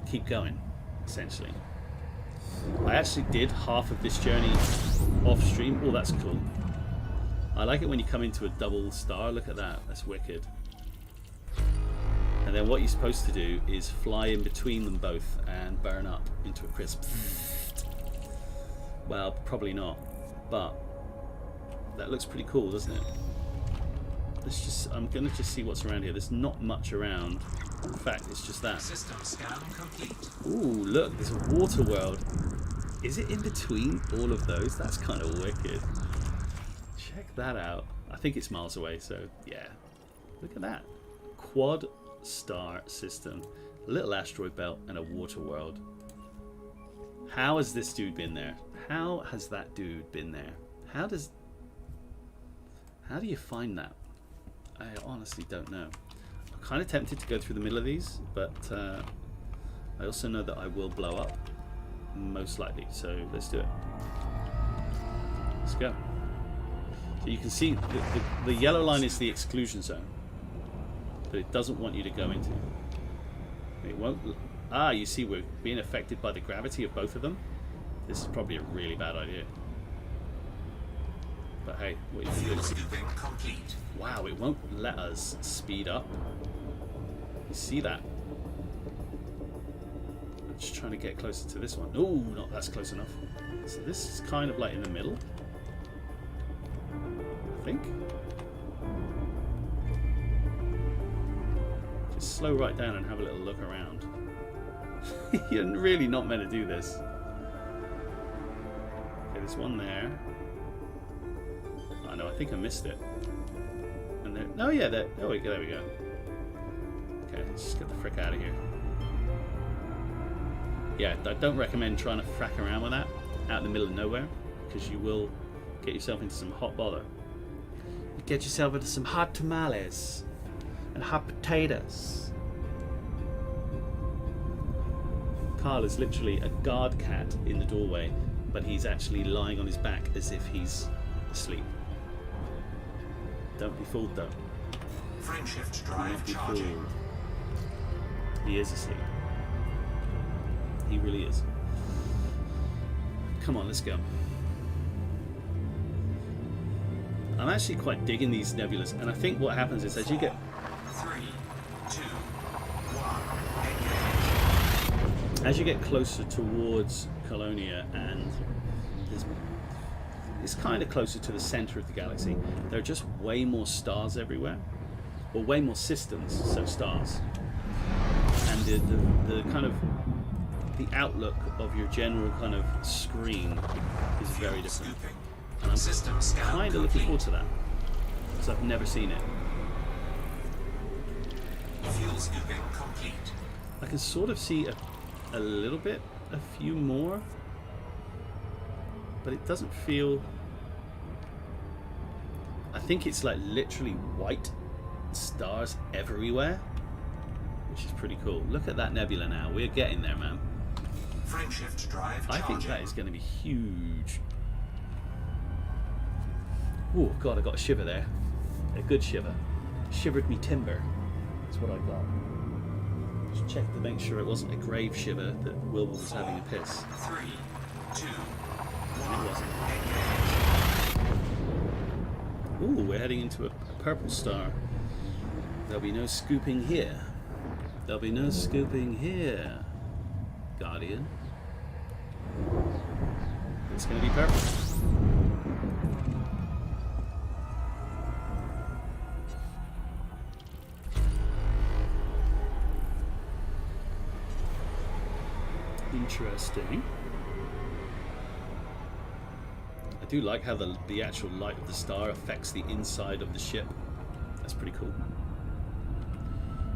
keep going, essentially. I actually did half of this journey off stream. Oh, that's cool. I like it when you come into a double star. Look at that. That's wicked. And then what you're supposed to do is fly in between them both and burn up into a crisp. Well, probably not, but that looks pretty cool, doesn't it? Let's just, I'm gonna just see what's around here. There's not much around. In fact, it's just that. System scan complete. Ooh, look, there's a water world. Is it in between all of those? That's kind of wicked. Check that out. I think it's miles away, so yeah. Look at that. Quad star system. A little asteroid belt and a water world. How has this dude been there? How has that dude been there? How do you find that? I honestly don't know. I'm kind of tempted to go through the middle of these, but I also know that I will blow up, most likely. So let's do it. Let's go. So you can see the yellow line is the exclusion zone, but it doesn't want you to go into. It won't. Ah, you see, we're being affected by the gravity of both of them. This is probably a really bad idea. But hey, what you do? Wow, it won't let us speed up. You see that? I'm just trying to get closer to this one. Oh, not that's close enough. So this is kind of like in the middle, I think. Just slow right down and have a little look around. You're really not meant to do this. Okay, there's one there. I know, I think I missed it. And there, oh yeah, there. Oh, there we go. Okay, let's just get the frick out of here. Yeah, I don't recommend trying to frack around with that out in the middle of nowhere, because you will get yourself into some hot bother. You get yourself into some hot tamales and hot potatoes. Carl is literally a guard cat in the doorway, but he's actually lying on his back as if he's asleep. Don't be fooled, though. Frameshift drive Don't be charging. fooled. He is asleep. He really is. Come on, let's go. I'm actually quite digging these nebulas, and I think what happens is as you get 3, 2, 1. as you get closer towards Colonia, and it's kind of closer to the center of the galaxy, there are just way more stars everywhere, or way more systems, so stars, and the kind of the outlook of your general kind of screen is very different. And I'm kind of looking forward to that, because I've never seen it. Fuel scooping complete. I can sort of see a little bit, a few more, but it doesn't feel... I think it's like literally white stars everywhere, which is pretty cool. Look at that nebula now. We're getting there, man. Frameshift drive I think that is going to be huge. Oh god, I got a shiver there. A good shiver. Shivered me timber. That's what I got. Just check to make sure it wasn't a grave shiver that Wilbur was having a piss. 3, 2, And it wasn't. Ooh, we're heading into a purple star. There'll be no scooping here. There'll be no scooping here, Guardian. It's going to be purple. Interesting. I do like how the actual light of the star affects the inside of the ship. That's pretty cool.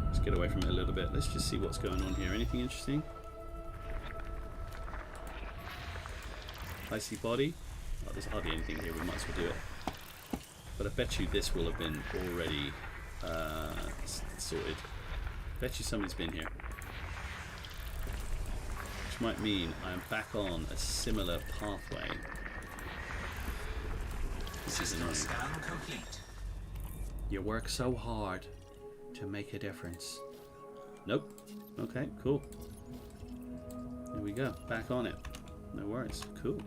Let's get away from it a little bit. Let's just see what's going on here. Anything interesting? Icy body. Oh, there's hardly anything here. We might as well do it. But I bet you this will have been already sorted. Bet you somebody's been here. which might mean I'm back on a similar pathway. System scan complete. You work so hard to make a difference. Nope. Okay, cool. Here we go. Back on it. No worries. Cool.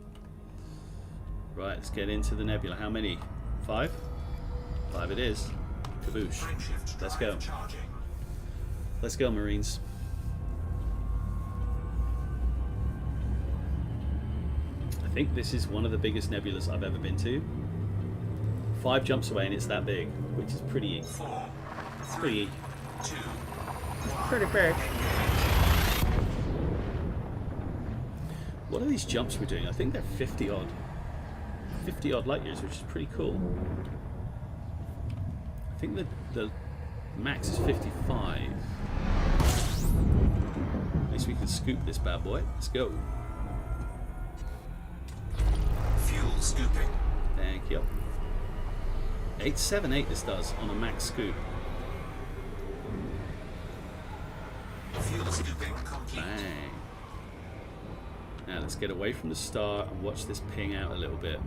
Right, let's get into the nebula. How many? 5? 5 it is. Kaboosh. Let's go. Let's go, Marines. I think this is one of the biggest nebulas I've ever been to. 5 jumps away and it's that big, which is pretty. 4, 3, Pretty. 2, Pretty big. What are these jumps we're doing? I think they're 50 odd light years, which is pretty cool. I think the max is 55. At least we can scoop this bad boy. Let's go. fuel scooping. Thank you. 878 this does on a max scoop. Fuel scooping complete. Bang. Now let's get away from the star and watch this ping out a little bit.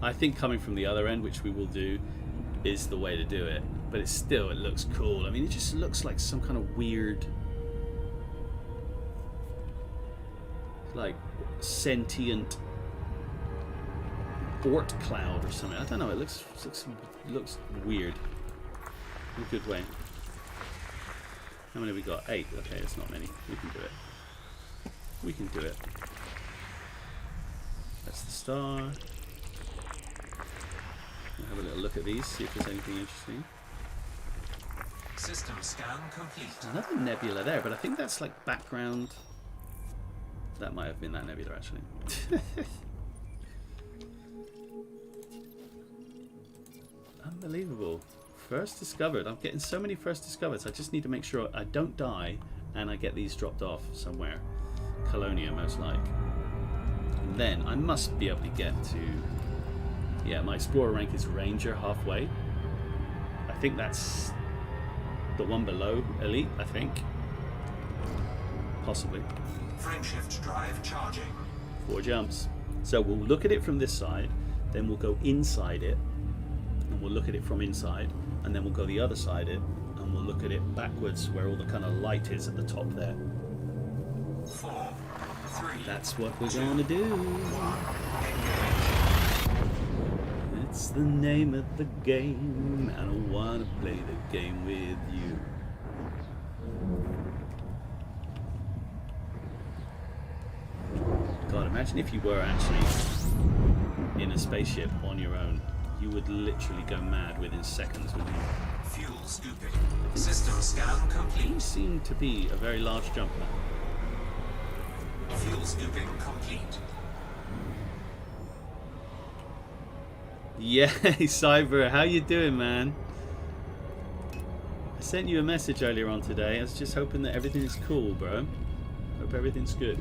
I think coming from the other end, which we will do, is the way to do it. But it looks cool. I mean, it just looks like some kind of weird, like, sentient Oort cloud or something. I don't know. It looks weird in a good way. How many have we got? 8. Okay, that's not many. We can do it. We can do it. That's the star. We'll have a little look at these, see if there's anything interesting. System scan complete. Another nebula there, but I think that's like background. That might have been that nebula actually. Unbelievable. First discovered. I'm getting so many first discovered. I just need to make sure I don't die and I get these dropped off somewhere. Colonia, most like. And then I must be able to get to... Yeah, my explorer rank is Ranger halfway. I think that's the one below Elite, I think. Possibly. Frameshift drive charging. 4 jumps. So we'll look at it from this side, then we'll go inside it, and we'll look at it from inside, and then we'll go the other side it, and we'll look at it backwards where all the kind of light is at the top there. 4, 3. That's what we're going to do. It's the name of the game. I don't want to play the game with you. God, imagine if you were actually in a spaceship on your own. You would literally go mad within seconds, wouldn't you? Fuel scooping. System scan complete. You seem to be a very large jumper. Fuel scooping complete. Yay, Cyber, how you doing, man? I sent you a message earlier on today. I was just hoping that everything is cool, bro. Hope everything's good.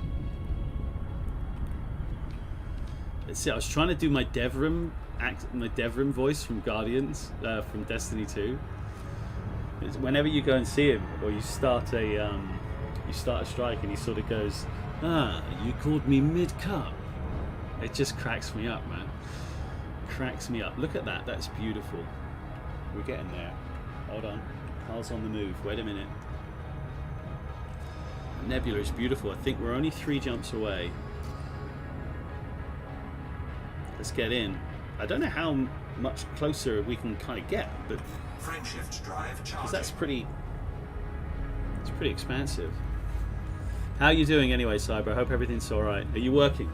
Let's see, I was trying to do my Devrim voice from Guardians, from Destiny 2. It's whenever you go and see him, or you start a strike, and he sort of goes, "Ah, you called me mid-cup." It just cracks me up, man. Cracks me up. Look at that. That's beautiful. We're getting there. Hold on. Carl's on the move. Wait a minute. Nebula is beautiful. I think we're only 3 jumps away. Let's get in. I don't know how much closer we can kind of get, but Frameshift drive charging. because that's pretty. It's pretty expansive. How are you doing anyway, Cyber? I hope everything's all right. Are you working?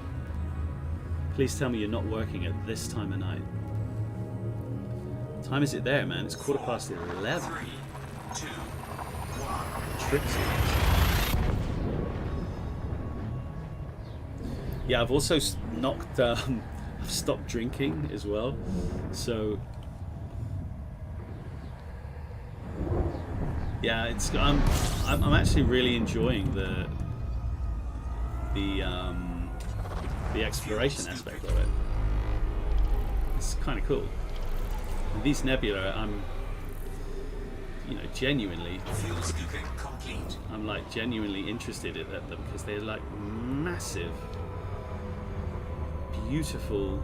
Please tell me you're not working at this time of night. What time is it there, man? It's 11:15. 3, 2, 1. Trixie. Yeah, I've also knocked. I've stopped drinking as well, so yeah, it's. I'm actually really enjoying the exploration aspect of it. It's kind of cool. And these nebula, you know, genuinely, Fuel scooping complete. I'm like genuinely interested in them because they're like massive, beautiful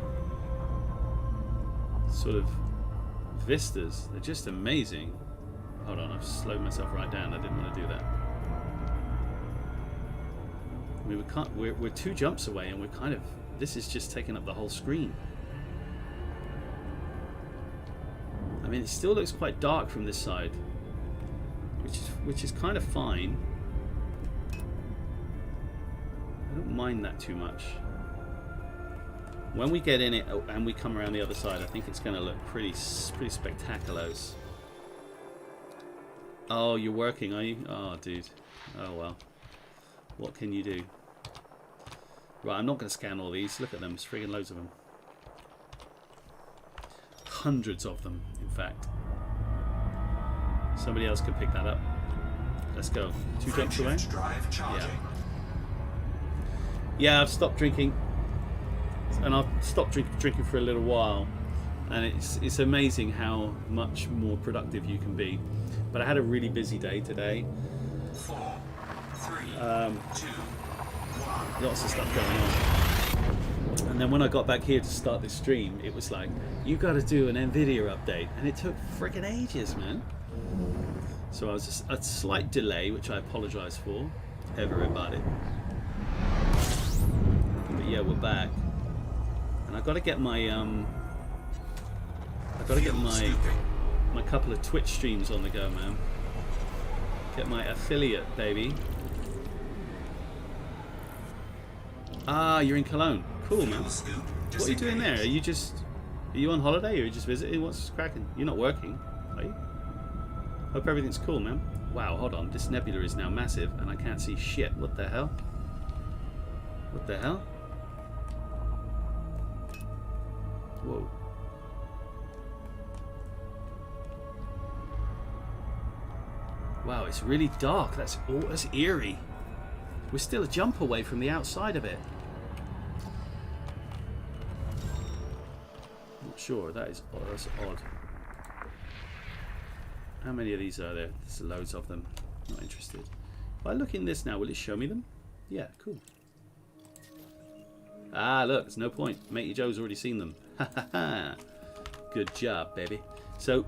sort of vistas. They're just amazing. Hold on, I've slowed myself right down. I didn't want to do that. I mean, we're 2 jumps away, and we're kind of, this is just taking up the whole screen. I mean, it still looks quite dark from this side, which is kind of fine. I don't mind that too much. When we get in it and we come around the other side, I think it's going to look pretty spectacular. Oh, you're working, are you? Oh, dude. Oh well. What can you do? Right, I'm not going to scan all these. Look at them. There's friggin' loads of them. Hundreds of them, in fact. Somebody else can pick that up. Let's go. 2 jumps away. Drive charging. Yeah, I've stopped drinking. And I've stopped drinking for a little while. And it's amazing how much more productive you can be. But I had a really busy day today. 4, 3, 2, 1. Lots of stuff going on. And then when I got back here to start this stream, it was like, you got to do an NVIDIA update. And it took friggin' ages, man. So I was just a slight delay, which I apologize for, everybody. But yeah, we're back. And I got to get my my couple of Twitch streams on the go, man. Get my affiliate, baby. Ah, you're in Cologne. Cool, man. What are you doing there? Are you on holiday or are you just visiting? What's cracking? You're not working, are you? Hope everything's cool, man. Wow, hold on. This nebula is now massive and I can't see shit. What the hell? What the hell? Whoa. Wow, it's really dark. That's eerie. We're still a jump away from the outside of it. Not sure. That's odd. How many of these are there? There's loads of them. Not interested. If I look in this now, will it show me them? Yeah, cool. Ah, look, there's no point. Matey Joe's already seen them. Ha ha ha. Good job, baby. So,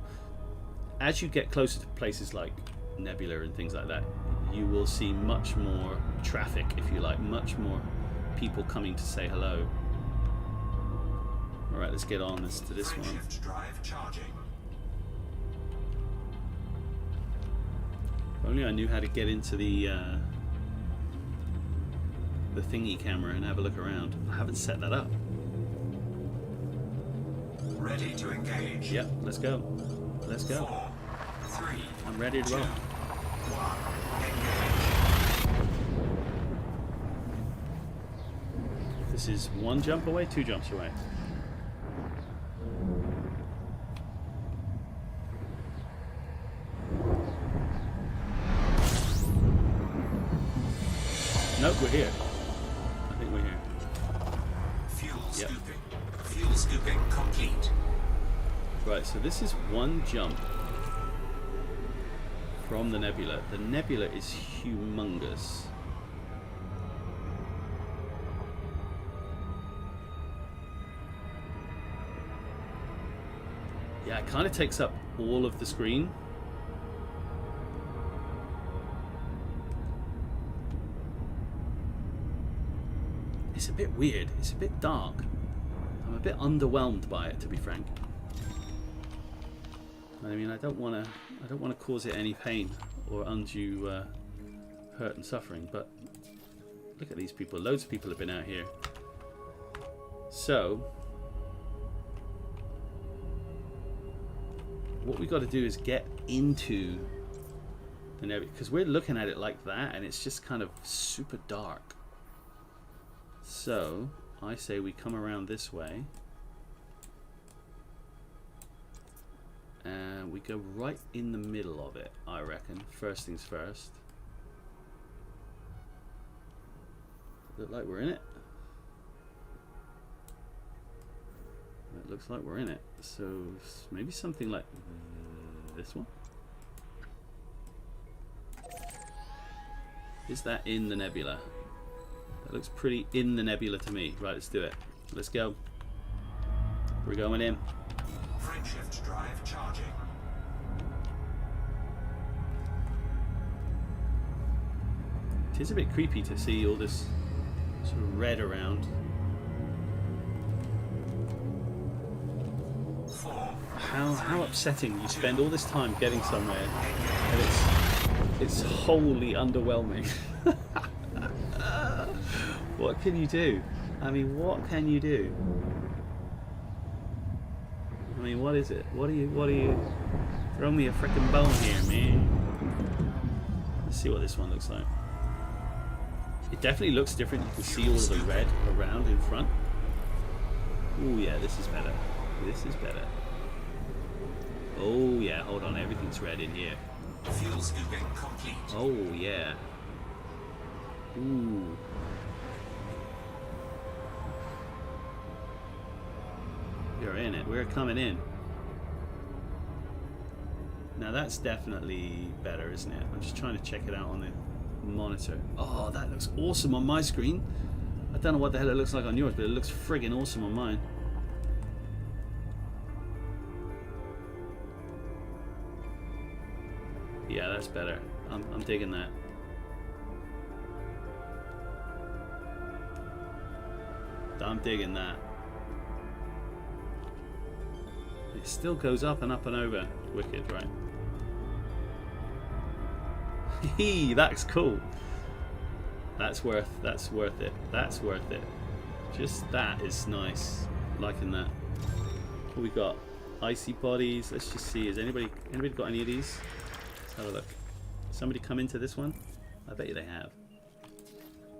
as you get closer to places like Nebula and things like that, you will see much more traffic, if you like, much more people coming to say hello. Alright, let's get on to this one. Drive charging. If only I knew how to get into the thingy camera and have a look around. I haven't set that up. Ready to engage. Yep, let's go. Let's go. 4, 3, I'm ready to roll. 1, engage. This is 1 jump away, 2 jumps away. Nope, we're here. I think we're here. Fuel scooping. Fuel scooping complete. Right, so this is 1 jump from the nebula. The nebula is humongous. Yeah, it kind of takes up all of the screen. It's a bit weird. It's a bit dark. I'm a bit underwhelmed by it, to be frank. I mean, I don't want to cause it any pain or undue hurt and suffering. But look at these people. Loads of people have been out here. So what we got to do is get into the nebula, because we're looking at it like that, and it's just kind of super dark. So I say we come around this way and we go right in the middle of it, I reckon. First things first. Look like we're in it. It looks like we're in it. So maybe something like this one. Is that in the nebula? That looks pretty in the nebula to me. Right, let's do it. Let's go. We're going in. Frameshift drive charging. It is a bit creepy to see all this sort of red around. 4, How upsetting. You spend all this time getting somewhere and it's wholly underwhelming. What can you do? I mean, what can you do? I mean, what is it? What are you throw me a frickin' bone here, man. Let's see what this one looks like. It definitely looks different. You can see all of the red around in front. Oh yeah, this is better. This is better. Oh yeah, hold on, everything's red in here. fuel scooping complete. Oh yeah. Ooh. You're in it. We're coming in. Now that's definitely better, isn't it? I'm just trying to check it out on the monitor. Oh, that looks awesome on my screen. I don't know what the hell it looks like on yours, but it looks friggin' awesome on mine. Yeah, that's better. I'm digging that. I'm digging that. It still goes up and over. Wicked, right? Hee, that's cool. That's worth it. That's worth it. Just that is nice. Liking that. What we got? Icy bodies. Let's just see. Has anybody got any of these? Let's have a look. Somebody come into this one? I bet you they have.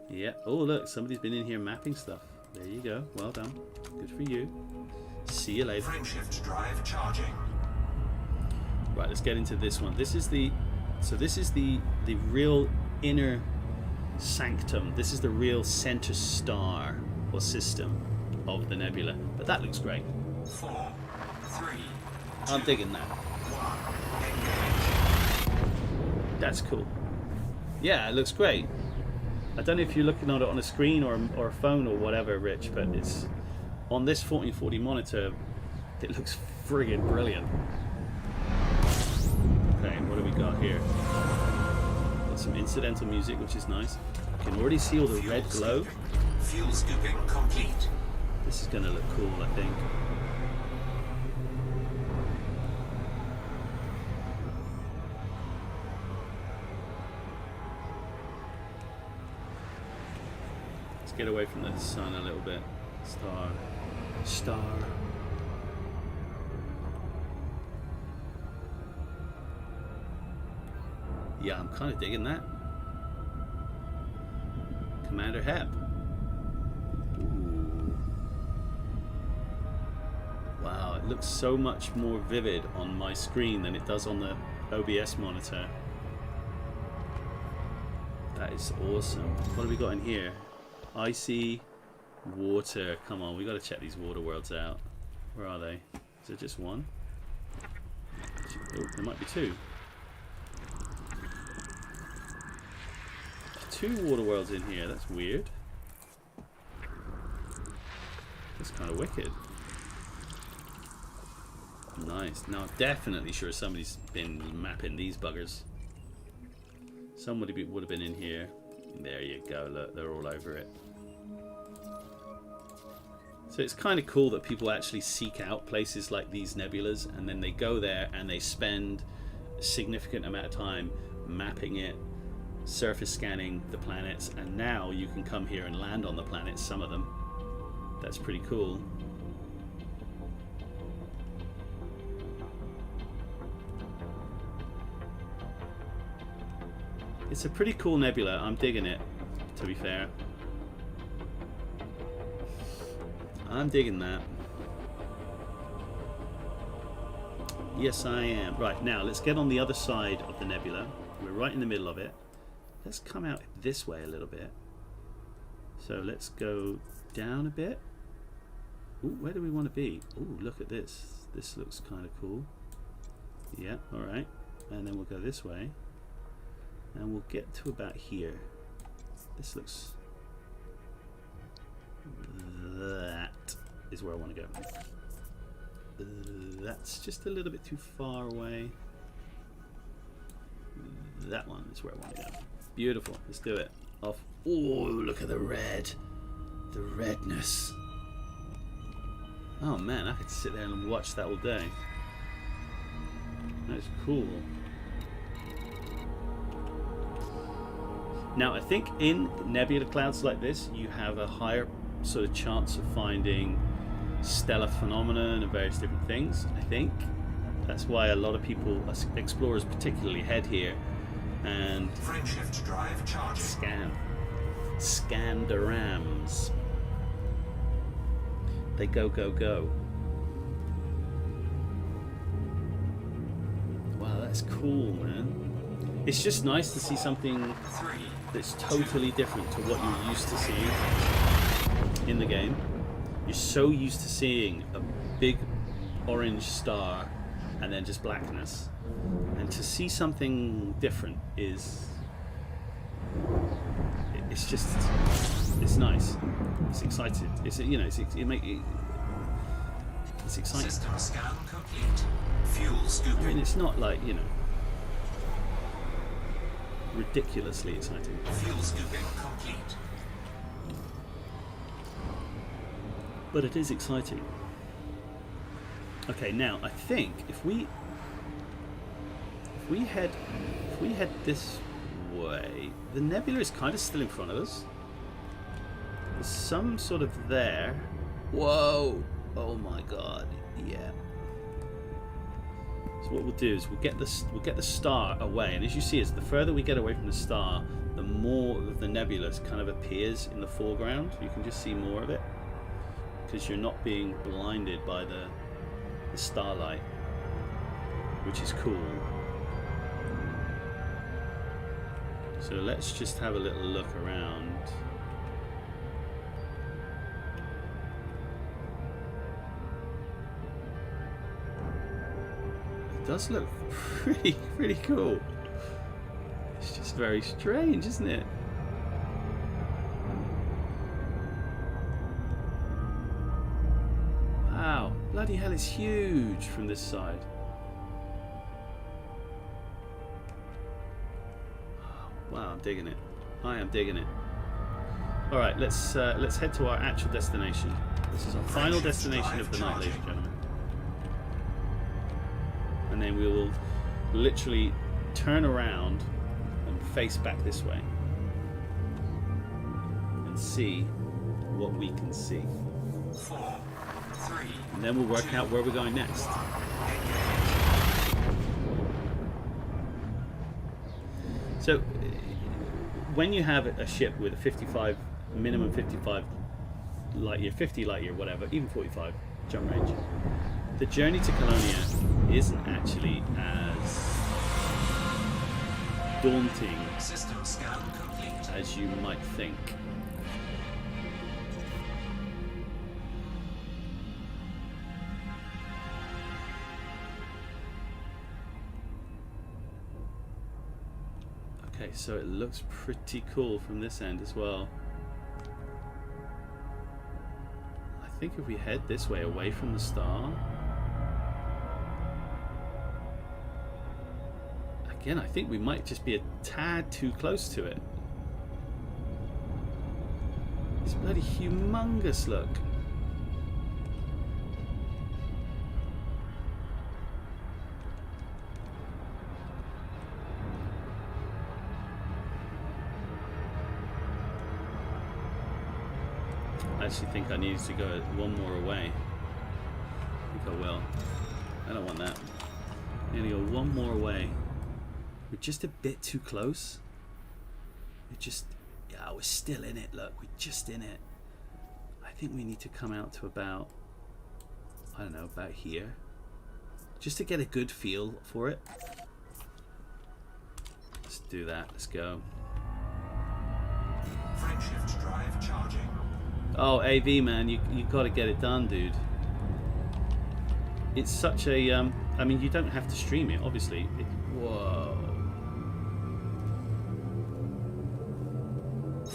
Yeah. Oh look, somebody's been in here mapping stuff. There you go. Well done. Good for you. See you later. Frameshift drive charging. Right, let's get into this one. This is the real inner sanctum. This is the real center star or system of the nebula. But that looks great. 4, 3, I'm digging that. 1. That's cool. Yeah, it looks great. I don't know if you're looking at it on a screen or a phone or whatever, Rich, but it's on this 1440 monitor. It looks friggin' brilliant. Okay, what do we got here? Got some incidental music, which is nice. You can already see all the red glow. Fuel scooping complete. This is gonna look cool, I think. Let's get away from the sun a little bit. Star. Yeah, I'm kind of digging that. Commander Hep. Ooh. Wow, it looks so much more vivid on my screen than it does on the OBS monitor. That is awesome. What have we got in here? Icy water. Come on, we got to check these water worlds out. Where are they? Is it just one? Oh, there might be two. Two water worlds in here. That's weird. That's kind of wicked. Nice. Now I'm definitely sure somebody's been mapping these buggers. Somebody would have been in here. There you go. Look, they're all over it. So it's kind of cool that people actually seek out places like these nebulas, and then they go there and they spend a significant amount of time mapping it, surface scanning the planets, and now you can come here and land on the planets, some of them. That's pretty cool. It's a pretty cool nebula. I'm digging it, to be fair. I'm digging that. Yes, I am. Right, now let's get on the other side of the nebula. We're right in the middle of it. Let's come out this way a little bit. So let's go down a bit. Ooh, where do we want to be? Ooh, look at this. This looks kind of cool. Yeah, alright. And then we'll go this way. And we'll get to about here. This looks... That is where I want to go. That's just a little bit too far away. That one is where I want to go. Beautiful. Let's do it. Off. Oh, look at the red. The redness. Oh man, I could sit there and watch that all day. That's cool. Now, I think in nebula clouds like this, you have a higher sort of chance of finding stellar phenomena and various different things. I think that's why a lot of people, explorers particularly, head here and Frameshift drive charging. scan the rams. They go, go, go. Wow, that's cool, man. It's just nice to see something that's totally different to what you're used to seeing in the game. You're so used to seeing a big orange star and then just blackness. And to see something different is... It's just... It's nice. It's excited. It's, you know, it's exciting. System scan complete. Fuel scooping. I mean, it's not like, you know, ridiculously exciting. Fuel scooping complete. But it is exciting. Okay, now I think if we head this way, the nebula is kind of still in front of us. There's some sort of there. Whoa! Oh my god! Yeah. So what we'll do is we'll get the star away, and as you see, as the further we get away from the star, the more of the nebula kind of appears in the foreground. You can just see more of it because you're not being blinded by the starlight, which is cool. So let's just have a little look around. It does look pretty cool. It's just very strange, isn't it? Wow, bloody hell, it's huge from this side. Wow, I'm digging it. I am digging it. All right, let's head to our actual destination. This is our final destination of the night, ladies and gentlemen. And then we will literally turn around and face back this way and see what we can see. 4, 3, and then we'll work out where we're going next. So when you have a ship with a 55, minimum 55 light year, 50 light year, whatever, even 45 jump range, the journey to Colonia isn't actually as daunting system scan complete. as you might think. Okay, so it looks pretty cool from this end as well. I think if we head this way away from the star, again, I think we might just be a tad too close to it. It's bloody humongous, look. I actually think I need to go one more away. I think I will. I don't want that. I'm gonna go one more away. We're just a bit too close. We're just, yeah, we're still in it, look, we're just in it. I think we need to come out to about, I don't know, about here. Just to get a good feel for it. Let's do that, let's go. Frameshift drive charging. Oh, AV, man, you gotta get it done, dude. It's such a, I mean, you don't have to stream it, obviously. Whoa.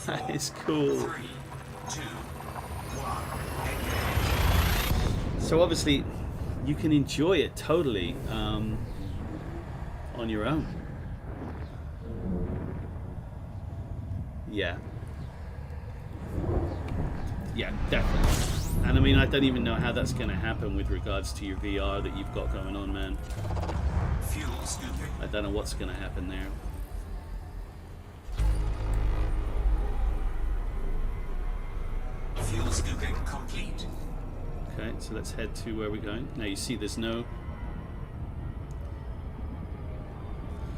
That is cool. 3, 2, 1. Engage. So obviously, you can enjoy it totally on your own. Yeah. Yeah, definitely. And I mean, I don't even know how that's going to happen with regards to your VR that you've got going on, man. Fuel scooping. I don't know what's going to happen there. Fuel scooping complete. Okay, so let's head to where we're going. Now you see there's no...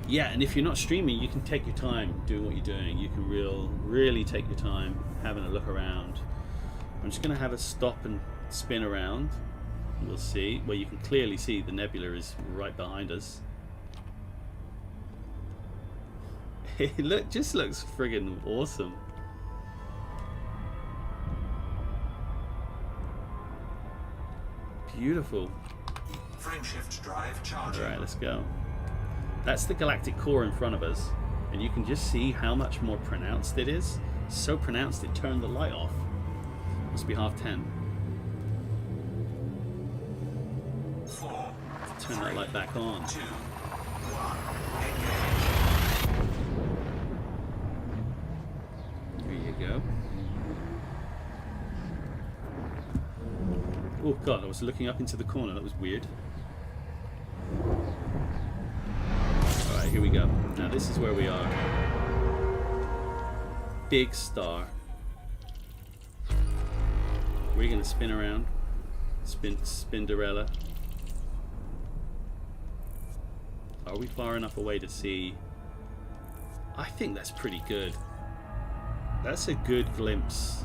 Yeah, and if you're not streaming, you can take your time doing what you're doing. You can really take your time having a look around. I'm just going to have a stop and spin around. We'll see. Well, you can clearly see the nebula is right behind us. It just looks friggin' awesome. Beautiful. Frameshift drive charging. Alright, let's go. That's the galactic core in front of us. And you can just see how much more pronounced it is. So pronounced it turned the light off. Must be 10:30. 4, Turn that light back on. 2, 1. There you go. Oh god, I was looking up into the corner. That was weird. Alright, here we go. Now this is where we are. Big star. We're going to spin around. Spinderella. Are we far enough away to see? I think that's pretty good. That's a good glimpse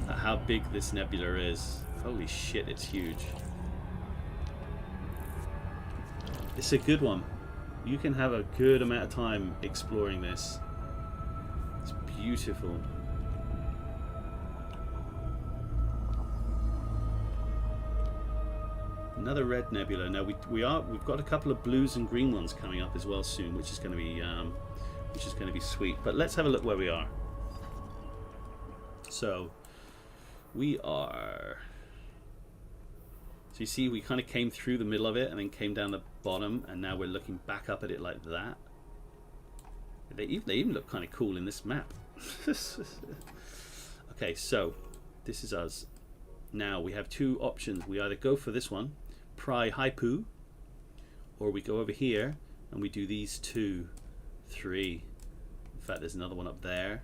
at how big this nebula is. Holy shit, it's huge. It's a good one. You can have a good amount of time exploring this. It's beautiful. Another red nebula. Now we've got a couple of blues and green ones coming up as well soon, which is going to be sweet. But let's have a look where we are. So we are. So you see, we kind of came through the middle of it and then came down the bottom, and now we're looking back up at it like that. They even look kind of cool in this map. Okay, so this is us. Now we have two options. We either go for this one, Pry Haipu, or we go over here and we do these 2, 3. In fact, there's another one up there.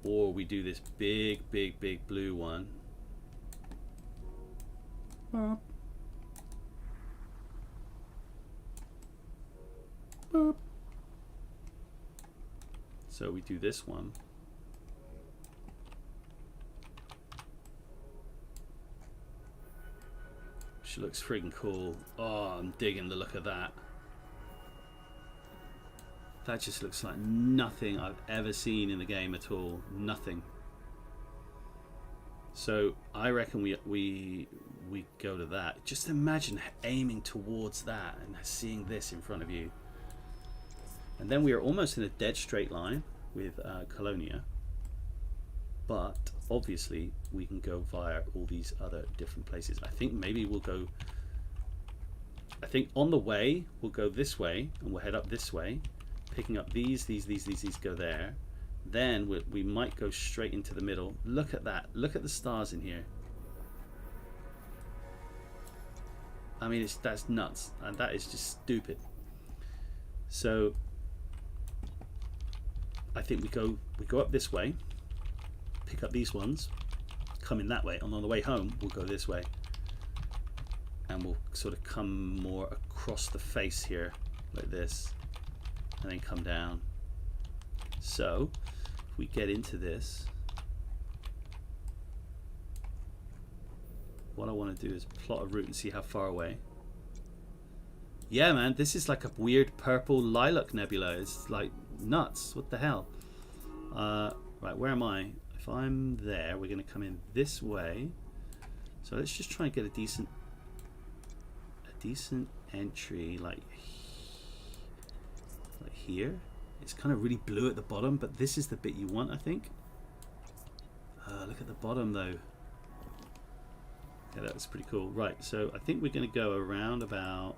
Or we do this big blue one. Boop. Boop. So we do this one. She looks friggin' cool. Oh, I'm digging the look of that. That just looks like nothing I've ever seen in the game at all. Nothing. So I reckon we go to that. Just imagine aiming towards that and seeing this in front of you. And then we are almost in a dead straight line with Colonia. But obviously we can go via all these other different places. I think maybe we'll go, I think on the way we'll go this way and we'll head up this way, picking up these go there. Then we might go straight into the middle. Look at that. Look at the stars in here. I mean, that's nuts, and that is just stupid. So I think we go up this way, pick up these ones, come in that way, and on the way home we'll go this way, and we'll sort of come more across the face here like this, and then come down. So if we get into this, what I want to do is plot a route and see how far away. Yeah, man, this is like a weird purple lilac nebula. It's like nuts. What the hell? Right, where am I? If I'm there, we're going to come in this way. So let's just try and get a decent entry, like here. It's kind of really blue at the bottom, but this is the bit you want, I think. Look at the bottom though. Yeah, that's pretty cool. Right, so I think we're going to go around about...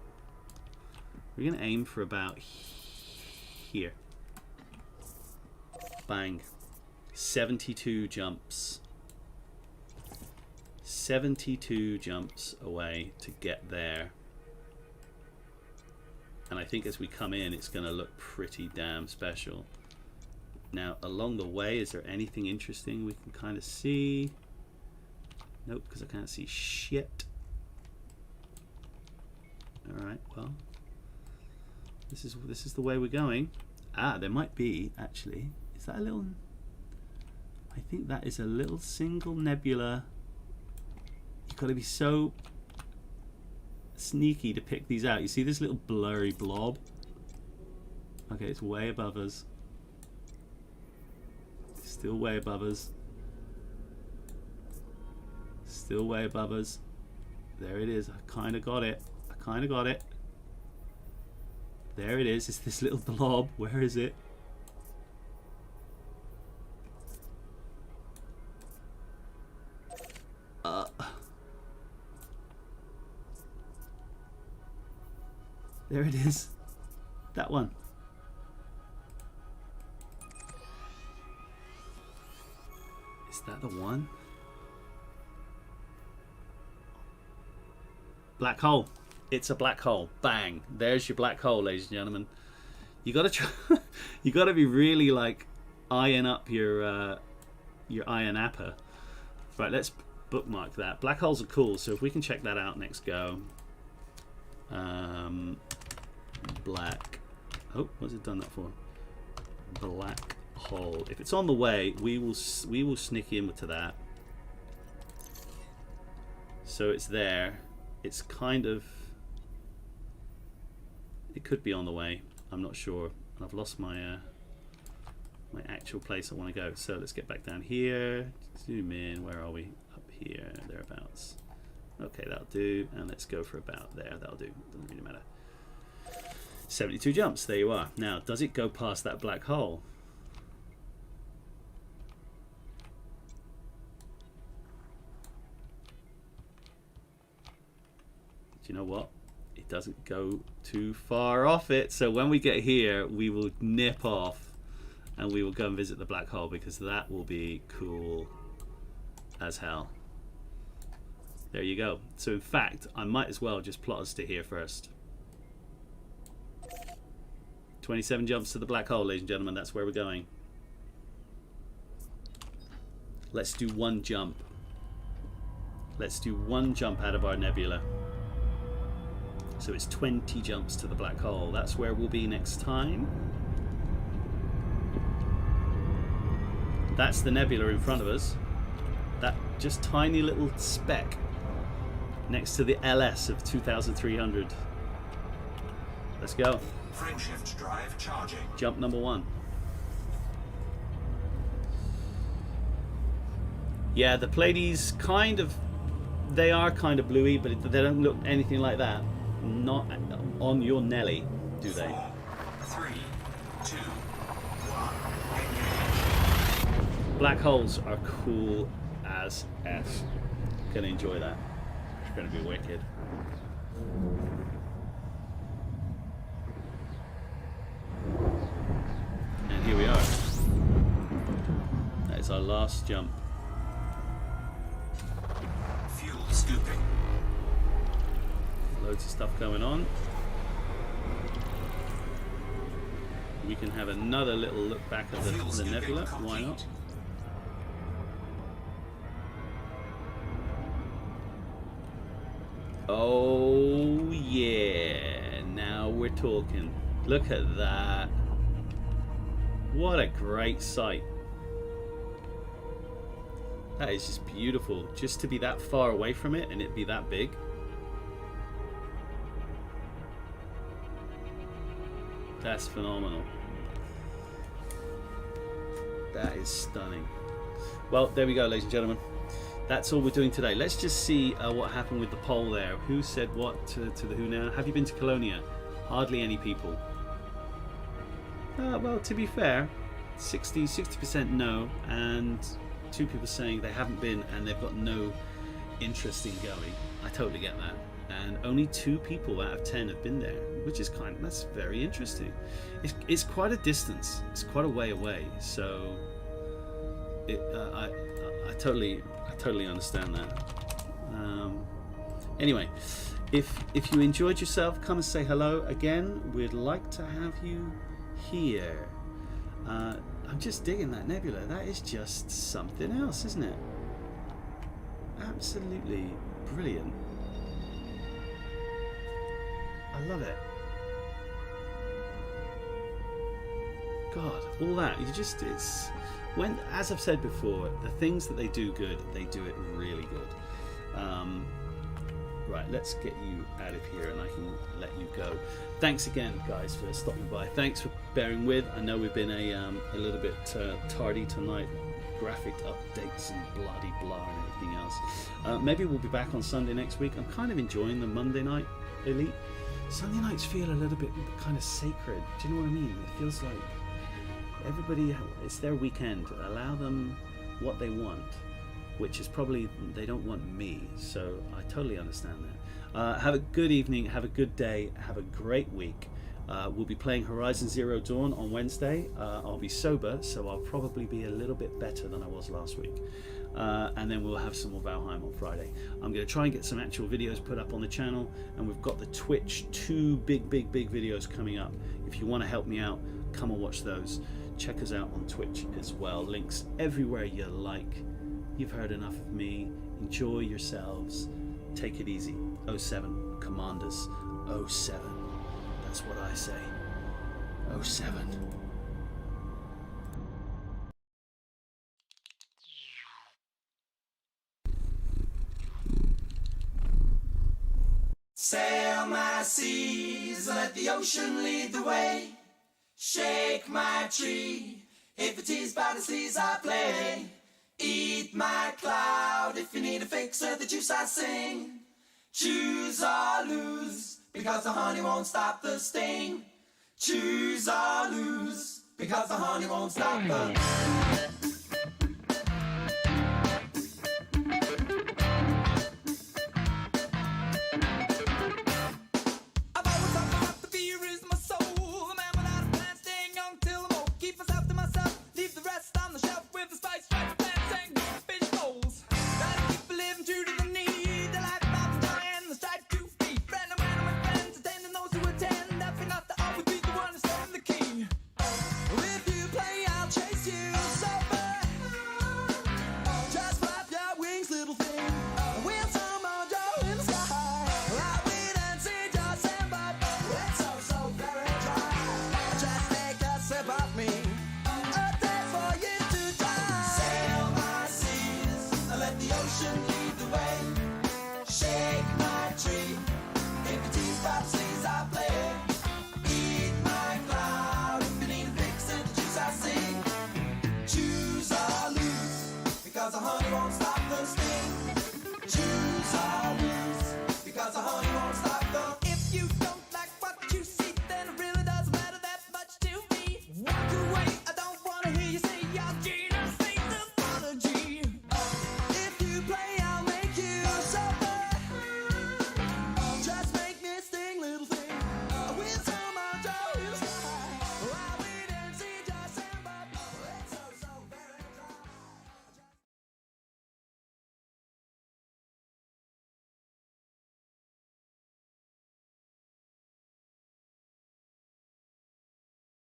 We're going to aim for about here. Bang. 72 jumps. 72 jumps away to get there. And I think as we come in, it's going to look pretty damn special. Now, along the way, is there anything interesting we can kind of see? Nope, because I can't see shit. Alright, well. This is the way we're going. Ah, there might be, actually. Is that a little... I think that is a little single nebula. You've got to be so sneaky to pick these out. You see this little blurry blob? Okay, it's way above us. Still way above us. Still way above us. There it is. I kind of got it. I kind of got it. There it is. It's this little blob. Where is it? There it is. That one. Is that the one? Black hole. It's a black hole. Bang. There's your black hole, ladies and gentlemen. You gotta try. You gotta be really like eyeing up your iron apper. Right. Let's bookmark that. Black holes are cool. So if we can check that out next go. Black. Oh, what's it done that for? Black hole. If it's on the way, we will sneak into that. So it's there. It's kind of. It could be on the way. I'm not sure. I've lost my my actual place I want to go. So let's get back down here. Zoom in. Where are we? Up here. Thereabouts. Okay, that'll do. And let's go for about there. That'll do. Doesn't really matter. 72 jumps. There you are. Now, does it go past that black hole? Do you know what? It doesn't go too far off it. So when we get here, we will nip off and we will go and visit the black hole because that will be cool as hell. There you go. So in fact, I might as well just plot us to here first. 27 jumps to the black hole, ladies and gentlemen. That's where we're going. Let's do one jump. Let's do one jump out of our nebula. So it's 20 jumps to the black hole. That's where we'll be next time. That's the nebula in front of us. That just tiny little speck next to the LS of 2300. Let's go. Frameshift drive charging. Jump number 1. Yeah, the Pleiades kind of, they are kind of bluey, but they don't look anything like that. Not on your Nelly, do they? 4, 3, 2, 1. Black holes are cool as F. Gonna enjoy that. It's gonna be wicked. And here we are. That is our last jump. Fuel scooping. Loads of stuff going on. We can have another little look back at the nebula. Why not? Oh yeah, now we're talking. Look at that. What a great sight. That is just beautiful. Just to be that far away from it and it be that big. That's phenomenal. That is stunning. Well, there we go, ladies and gentlemen. That's all we're doing today. Let's just see what happened with the poll there. Who said what to the who now? Have you been to Colonia? Hardly any people. Well, to be fair, 60% no, and 2 people saying they haven't been and they've got no interest in going. I totally get that. And only 2 people out of 10 have been there, which is that's very interesting. It's quite a distance. It's quite a way away. So I totally understand that. Anyway, if you enjoyed yourself, come and say hello again. We'd like to have you here. I'm just digging that nebula. That is just something else, isn't it? Absolutely brilliant. I love it. God, all that, it's when, as I've said before, the things that they do good, they do it really good. Right, let's get you out of here and I can let you go. Thanks again, guys, for stopping by. Thanks for bearing with. I know we've been a little bit tardy tonight. Graphic updates and bloody blah and everything else. Maybe we'll be back on Sunday next week. I'm kind of enjoying the Monday night elite. Sunday nights feel a little bit kind of sacred. Do you know what I mean? It feels like everybody, it's their weekend. Allow them what they want, which is probably they don't want me. So I totally understand that. Have a good evening. Have a good day. Have a great week. We'll be playing Horizon Zero Dawn on Wednesday. I'll be sober, so I'll probably be a little bit better than I was last week. And then we'll have some more Valheim on Friday. I'm going to try and get some actual videos put up on the channel, and we've got the Twitch 2 big videos coming up. If you want to help me out, come and watch those. Check us out on Twitch as well. Links everywhere you like. You've heard enough of me. Enjoy yourselves. Take it easy. 07 Commanders. 07. That's what I say. 07. Sail my seas, let the ocean lead the way. Shake my tree, if it is by the seas I play. Eat my cloud, if you need a fix of the juice I sing. Choose or lose, because the honey won't stop the sting. Choose or lose, because the honey won't stop the